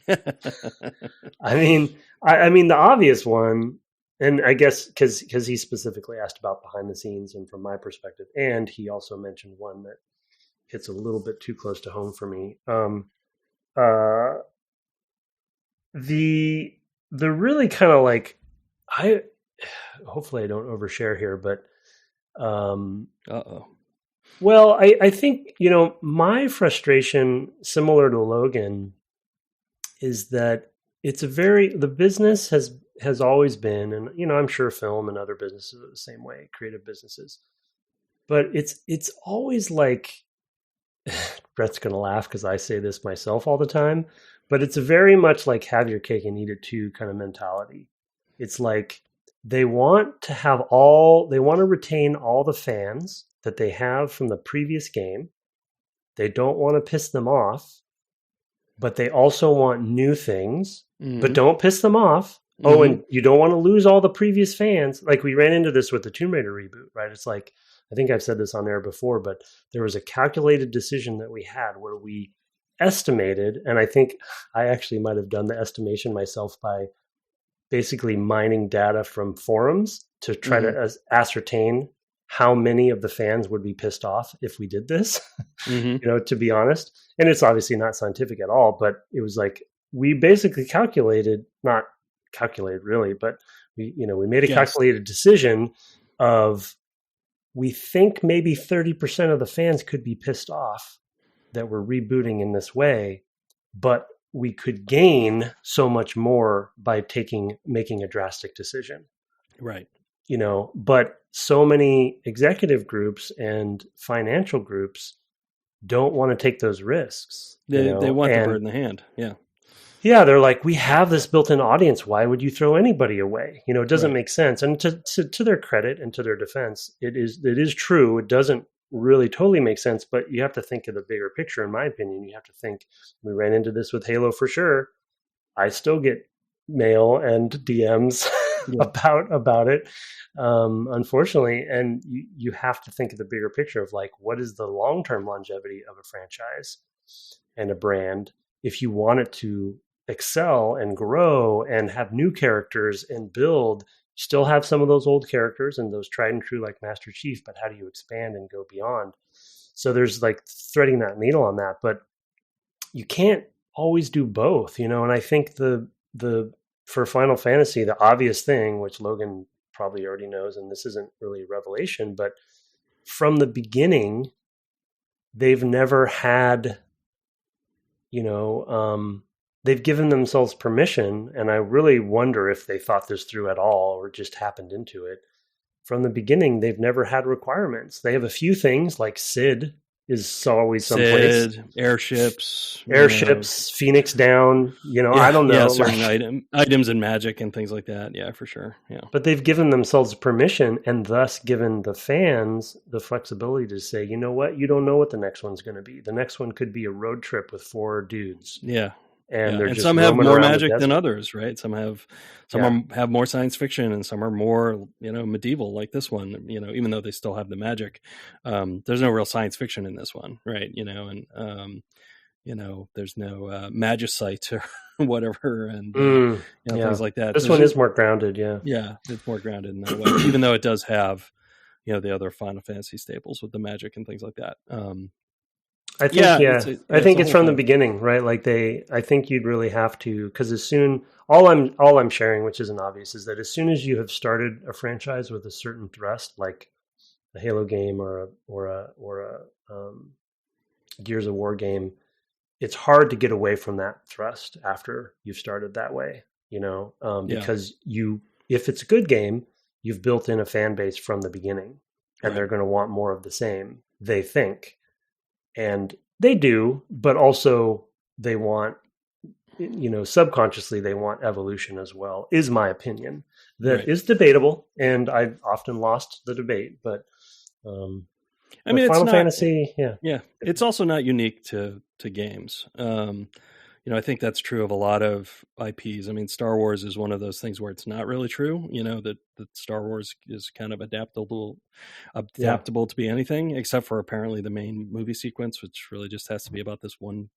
I mean, the obvious one, and I guess because he specifically asked about behind the scenes and from my perspective, and he also mentioned one that hits a little bit too close to home for me. The really kind of like hopefully I don't overshare here, but well, I think, my frustration, similar to Logan, is that the business has always been, and, I'm sure film and other businesses are the same way, creative businesses, but it's always like, Brett's going to laugh because I say this myself all the time, but it's a very much like have your cake and eat it too kind of mentality. It's like they want to retain all the fans that they have from the previous game. They don't want to piss them off, but they also want new things, but don't piss them off. Mm-hmm. Oh, and you don't want to lose all the previous fans. Like we ran into this with the Tomb Raider reboot, right? It's like, I think I've said this on air before, but there was a calculated decision that we had where we estimated, and I think I actually might have done the estimation myself by basically mining data from forums to try to ascertain how many of the fans would be pissed off if we did this, to be honest. And it's obviously not scientific at all, but it was like, we basically not calculated really, but we made a calculated decision of, we think maybe 30% of the fans could be pissed off that we're rebooting in this way, but we could gain so much more by making a drastic decision. Right. But so many executive groups and financial groups don't want to take those risks. They want the bird in the hand. Yeah. Yeah, they're like, we have this built-in audience. Why would you throw anybody away? It doesn't make sense. And to their credit and to their defense, it is true. It doesn't really totally make sense, but you have to think of the bigger picture. In my opinion, you have to think. We ran into this with Halo for sure. I still get mail and DMs about it, unfortunately. And you have to think of the bigger picture of like, what is the long-term longevity of a franchise and a brand if you want it to excel and grow and have new characters and build. Still have some of those old characters and those tried and true like Master Chief, but how do you expand and go beyond? So there's like threading that needle on that, but you can't always do both, and I think the for Final Fantasy, the obvious thing, which Logan probably already knows, and this isn't really a revelation, but from the beginning, they've never had, they've given themselves permission, and I really wonder if they thought this through at all or just happened into it. From the beginning, they've never had requirements. They have a few things like Sid is always someplace. Airships, Phoenix Down. I don't know. Yeah, certain items and magic and things like that. Yeah, for sure. Yeah. But they've given themselves permission and thus given the fans the flexibility to say, you know what, you don't know what the next one's going to be. The next one could be a road trip with 4 dudes. Yeah. And they're just some have more magic than others, right? Some have more science fiction, and some are more medieval, like this one. Even though they still have the magic, there's no real science fiction in this one, right? And there's no magicite or whatever, and things like that. This one is more grounded, yeah, it's more grounded in that way. Even though it does have the other Final Fantasy staples with the magic and things like that. I think I think it's from the beginning, right? Like I think you'd really have to, because all I'm sharing, which isn't obvious, is that as soon as you have started a franchise with a certain thrust, like a Halo game or a Gears of War game, it's hard to get away from that thrust after you've started that way, because if it's a good game, you've built in a fan base from the beginning, and they're going to want more of the same, they think. And they do, but also they want, subconsciously they want evolution as well, is my opinion. That is debatable, and I've often lost the debate, but I mean, Final Fantasy, it's also not unique to games. I think that's true of a lot of IPs. I mean, Star Wars is one of those things where it's not really true, that Star Wars is kind of adaptable to be anything, except for apparently the main movie sequence, which really just has to be about this 1-2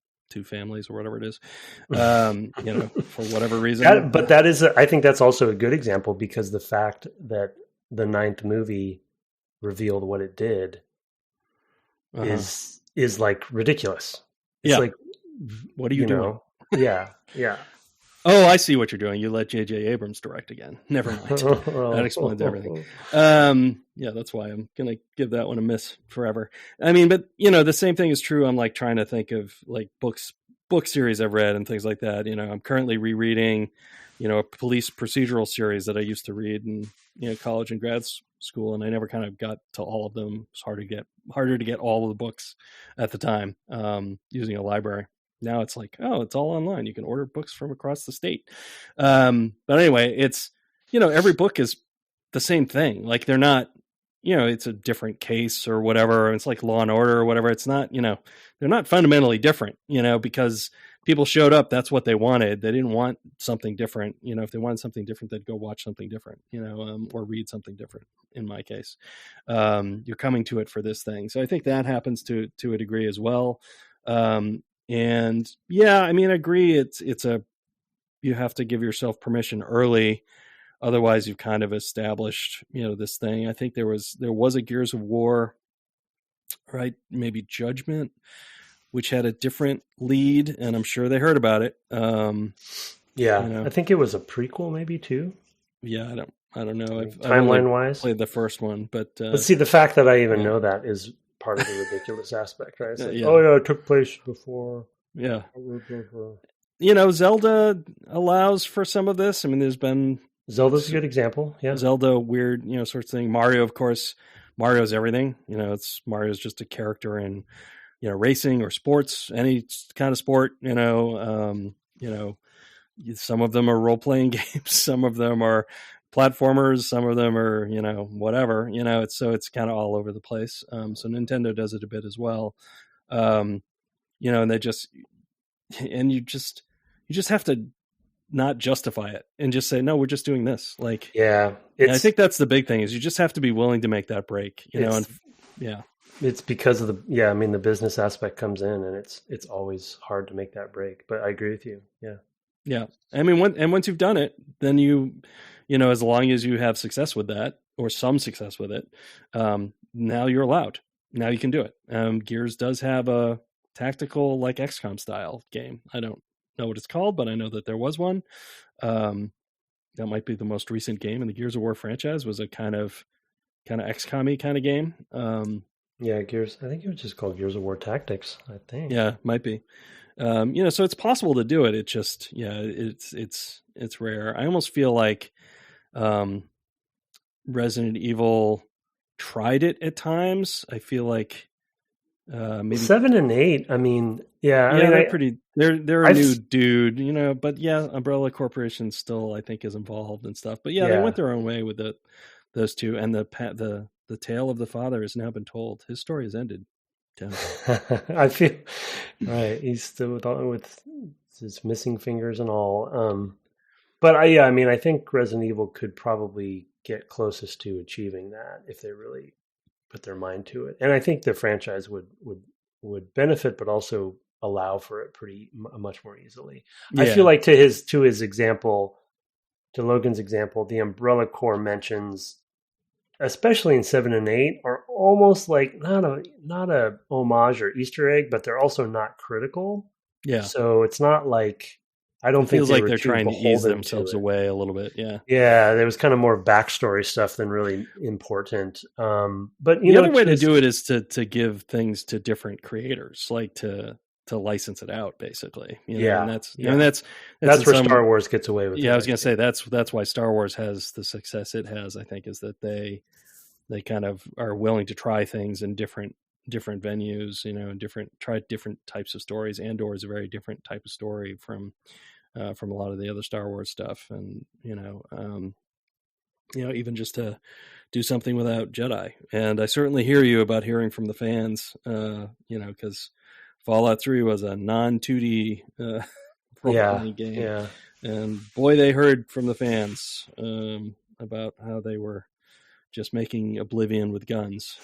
families or whatever it is, for whatever reason. But that is, I think that's also a good example, because the fact that the 9th movie revealed what it did is like ridiculous. It's like, what are you doing? Yeah. Oh, I see what you're doing. You let J.J. Abrams direct again. Never mind. That explains everything. That's why I'm going to give that one a miss forever. I mean, but, the same thing is true. I'm like trying to think of like book series I've read and things like that. I'm currently rereading, a police procedural series that I used to read in college and grad school, and I never kind of got to all of them. It's harder to get all of the books at the time using a library. Now it's like, it's all online. You can order books from across the state. But anyway, it's, every book is the same thing. Like they're not, it's a different case or whatever. It's like Law and Order or whatever. It's not, they're not fundamentally different, because people showed up. That's what they wanted. They didn't want something different. If they wanted something different, they'd go watch something different, or read something different. In my case, you're coming to it for this thing. So I think that happens to a degree as well. And I mean, I agree. You have to give yourself permission early. Otherwise you've kind of established, this thing. I think there was a Gears of War, right? Maybe Judgment, which had a different lead, and I'm sure they heard about it. I think it was a prequel maybe too. Yeah. I don't know. Timeline wise, played the first one, but see, the fact that I even know that is part of the ridiculous aspect, right? It's like, it took place before. Yeah. Zelda allows for some of this. I mean, there's been Zelda's a good example. Yeah. Zelda, weird, sort of thing. Mario, of course, Mario's everything. Mario's just a character in, racing or sports, any kind of sport, some of them are role playing games, some of them are platformers, some of them are whatever. It's kind of all over the place. So Nintendo does it a bit as well. And they you just have to not justify it and just say, no, we're just doing this. Like, yeah, I think that's the big thing is you just have to be willing to make that break, it's because of the business aspect comes in, and it's always hard to make that break, but I agree with you. Yeah. I mean, once you've done it, then as long as you have success with that or some success with it, now you're allowed. Now you can do it. Gears does have a tactical, like XCOM style game. I don't know what it's called, but I know that there was one. That might be the most recent game in the Gears of War franchise. Was a kind of XCOM-y kind of game. Gears. I think it was just called Gears of War Tactics. I think. Yeah, might be. So it's possible to do it. It just, it's rare. I almost feel like Resident Evil tried it at times. I feel like maybe 7 and 8. I mean, they're a new dude, but Umbrella Corporation still, I think, is involved and stuff. But they went their own way with those two, and the tale of the father has now been told. His story has ended. I feel right. He's still with his missing fingers and all. But I think Resident Evil could probably get closest to achieving that if they really put their mind to it. And I think the franchise would benefit, but also allow for it much more easily. Yeah. I feel like to his example, to Logan's example, the Umbrella Corps mentions, especially in 7 and 8, are almost like not a homage or Easter egg, but they're also not critical. Yeah. So it's not like I don't think feels like they're trying to ease themselves away a little bit. Yeah. Yeah, there was kind of more backstory stuff than really important. But the other way to do it is to give things to different creators, like to license it out, basically. And that's where Star Wars gets away with it. Yeah, I was going to say that's why Star Wars has the success it has, I think, is that they kind of are willing to try things in different venues, and try different types of stories. Andor is a very different type of story from a lot of the other Star Wars stuff. And, even just to do something without Jedi. And I certainly hear you about hearing from the fans, because Fallout 3 was a non-2D role-playing game. Yeah. And boy, they heard from the fans about how they were just making Oblivion with guns.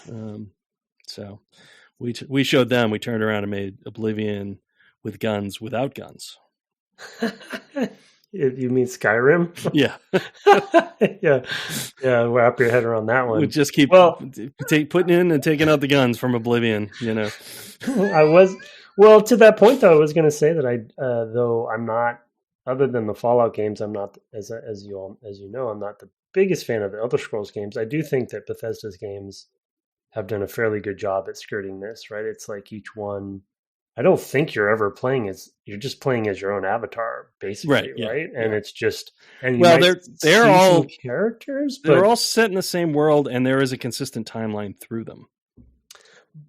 So we showed them, we turned around and made Oblivion with guns without guns. You mean Skyrim? Yeah. Yeah. Wrap your head around that one. We just keep putting in and taking out the guns from Oblivion, to that point though, I was going to say that though I'm not, other than the Fallout games, I'm not, as you know, I'm not the biggest fan of the Elder Scrolls games. I do think that Bethesda's games have done a fairly good job at skirting this, right? It's like each one, I don't think you're just playing as your own avatar, basically, right? And it's just, and they're all characters, but they're all set in the same world, and there is a consistent timeline through them.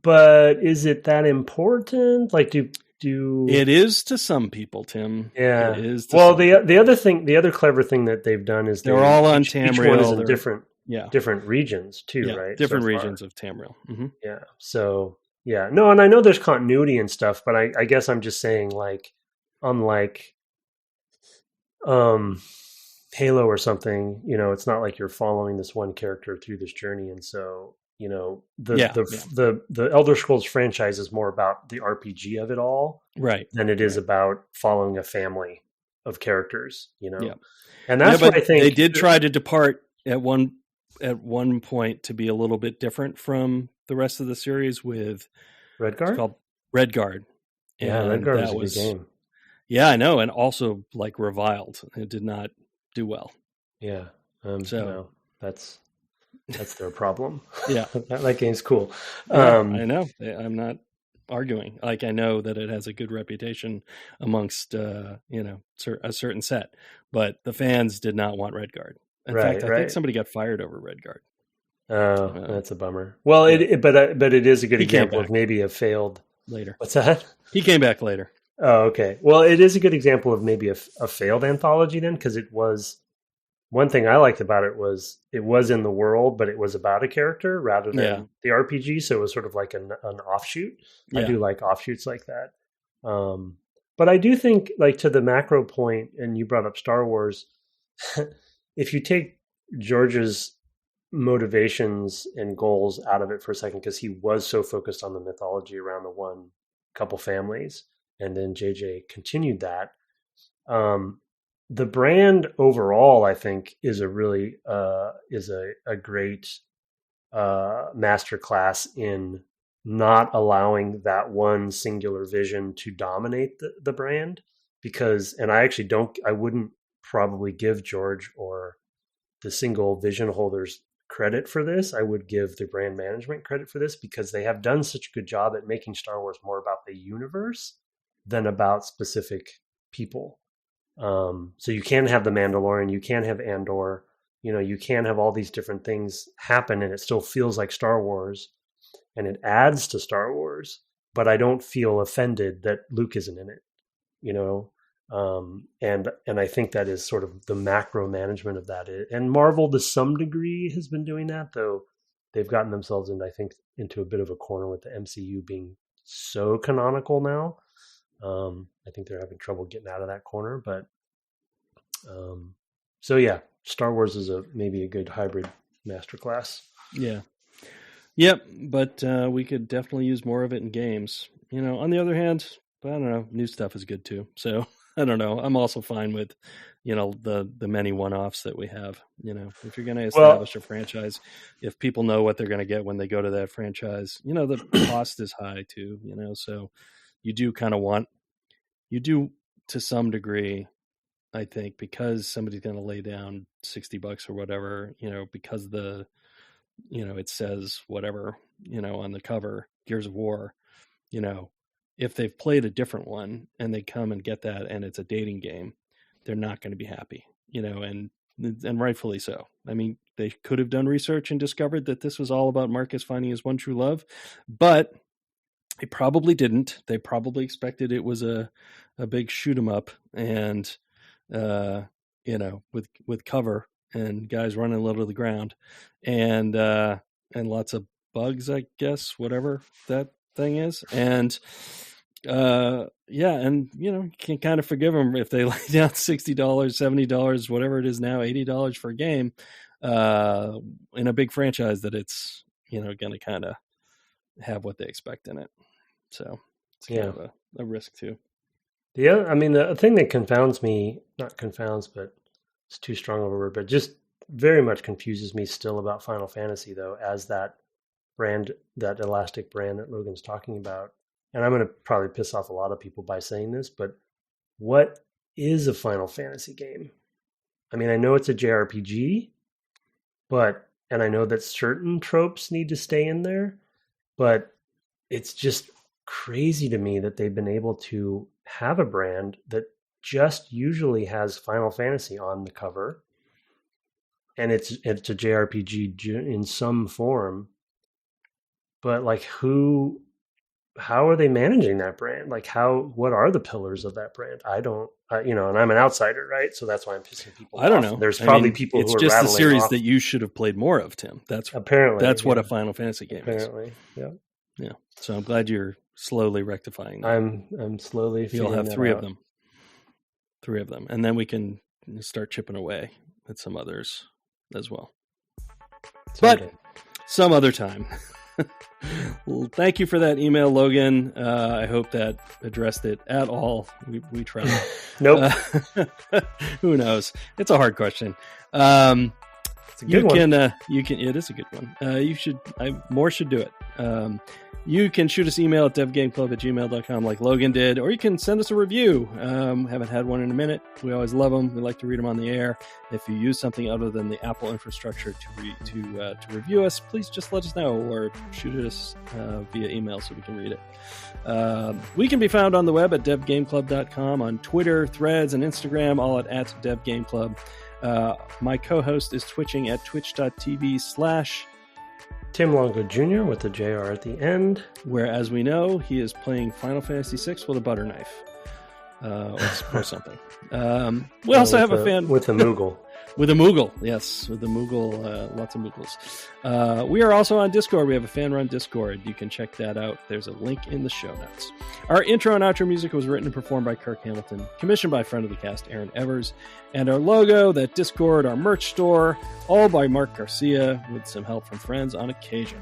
But is it that important? Like, do it is to some people, Tim? Yeah, it is. The other clever thing that they've done is they're all on Tamriel. Each one is in different regions too, right? Different regions of Tamriel. Mm-hmm. Yeah. So no, and I know there's continuity and stuff, but I guess I'm just saying, like, unlike Halo or something, it's not like you're following this one character through this journey, and so. The Elder Scrolls franchise is more about the RPG of it all, right? Than it is about following a family of characters, And that's what I think they did try to depart at one point to be a little bit different from the rest of the series with Redguard. It's called Redguard. Yeah, Redguard was a good game. Yeah, I know, and also like reviled. It did not do well. Yeah, that's their problem. Yeah. That game's cool. I know. I'm not arguing. Like, I know that it has a good reputation amongst, a certain set, but the fans did not want Redguard. In fact, I think somebody got fired over Redguard. Oh, that's a bummer. Well, but it is a good example of maybe a failed later. What's that? He came back later. Oh, okay. Well, it is a good example of maybe a failed anthology then, because it was one thing I liked about it was in the world, but it was about a character rather than the RPG. So it was sort of like an offshoot. Yeah. I do like offshoots like that. But I do think, like, to the macro point, and you brought up Star Wars, if you take George's motivations and goals out of it for a second, because he was so focused on the mythology around the one couple families, and then JJ continued that. The brand overall, I think, is a really is a great masterclass in not allowing that one singular vision to dominate the brand. Because, and I actually I wouldn't probably give George or the single vision holders credit for this. I would give the brand management credit for this, because they have done such a good job at making Star Wars more about the universe than about specific people. So you can have the Mandalorian, you can have Andor, you can have all these different things happen, and it still feels like Star Wars, and it adds to Star Wars. But I don't feel offended that Luke isn't in it, and I think that is sort of the macro management of that. And Marvel, to some degree, has been doing that, though they've gotten themselves into a bit of a corner with the MCU being so canonical now. I think they're having trouble getting out of that corner, but so yeah, Star Wars is maybe a good hybrid masterclass. Yeah. Yep. But we could definitely use more of it in games. On the other hand, I don't know, new stuff is good too. So I don't know. I'm also fine with, the many one-offs that we have. If you're going to establish a franchise, if people know what they're going to get when they go to that franchise, the cost is high too, so you do to some degree, I think, because somebody's going to lay down $60 or whatever, because it says whatever, on the cover, Gears of War, if they've played a different one and they come and get that and it's a dating game, they're not going to be happy, and rightfully so. I mean, they could have done research and discovered that this was all about Marcus finding his one true love, but they probably didn't. They probably expected it was a big shoot 'em up and, with cover and guys running low to the ground and lots of bugs, I guess, whatever that thing is. And, you can kind of forgive them if they lay down $60, $70, whatever it is now, $80 for a game, in a big franchise that it's, going to kind of have what they expect in it. So it's kind of a risk too. The thing that confounds me, not confounds, but it's too strong of a word, but just very much confuses me still about Final Fantasy, though, as that brand, that elastic brand that Logan's talking about. And I'm going to probably piss off a lot of people by saying this, but what is a Final Fantasy game? I mean, I know it's a JRPG, and I know that certain tropes need to stay in there, but it's just crazy to me that they've been able to have a brand that just usually has Final Fantasy on the cover, and it's a JRPG in some form. But like, how are they managing that brand? Like, what are the pillars of that brand? I don't, and I'm an outsider, right? So that's why I'm pissing people off. I don't know. There's probably people who are rattling off. It's just a series that you should have played more of, Tim. That's what a Final Fantasy game is. Yeah. So I'm glad you're slowly rectifying that. I'm slowly. You'll have three of them, and then we can start chipping away at some others as well. But some other time. Well, thank you for that email, Logan. I hope that addressed it at all. We tried. Nope. Who knows? It's a hard question. It's a good one. It is a good one. More should do it. You can shoot us email at devgameclub@gmail.com like Logan did, or you can send us a review. Haven't had one in a minute. We always love them. We like to read them on the air. If you use something other than the Apple infrastructure to review us, please just let us know or shoot us via email so we can read it. We can be found on the web at devgameclub.com, on Twitter, Threads, and Instagram, all at devgameclub. My co-host is twitching at twitch.tv/ Tim Longo Jr. with the JR at the end. Where, as we know, he is playing Final Fantasy VI with a butter knife. Or something. We also have a fan... With a Moogle. With a Moogle, yes. With a Moogle, lots of Moogles. We are also on Discord. We have a fan-run Discord. You can check that out. There's a link in the show notes. Our intro and outro music was written and performed by Kirk Hamilton, commissioned by friend of the cast, Aaron Evers. And our logo, that Discord, our merch store, all by Mark Garcia, with some help from friends on occasion.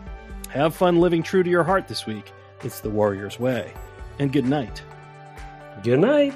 Have fun living true to your heart this week. It's the Warrior's Way. And good night. Good night.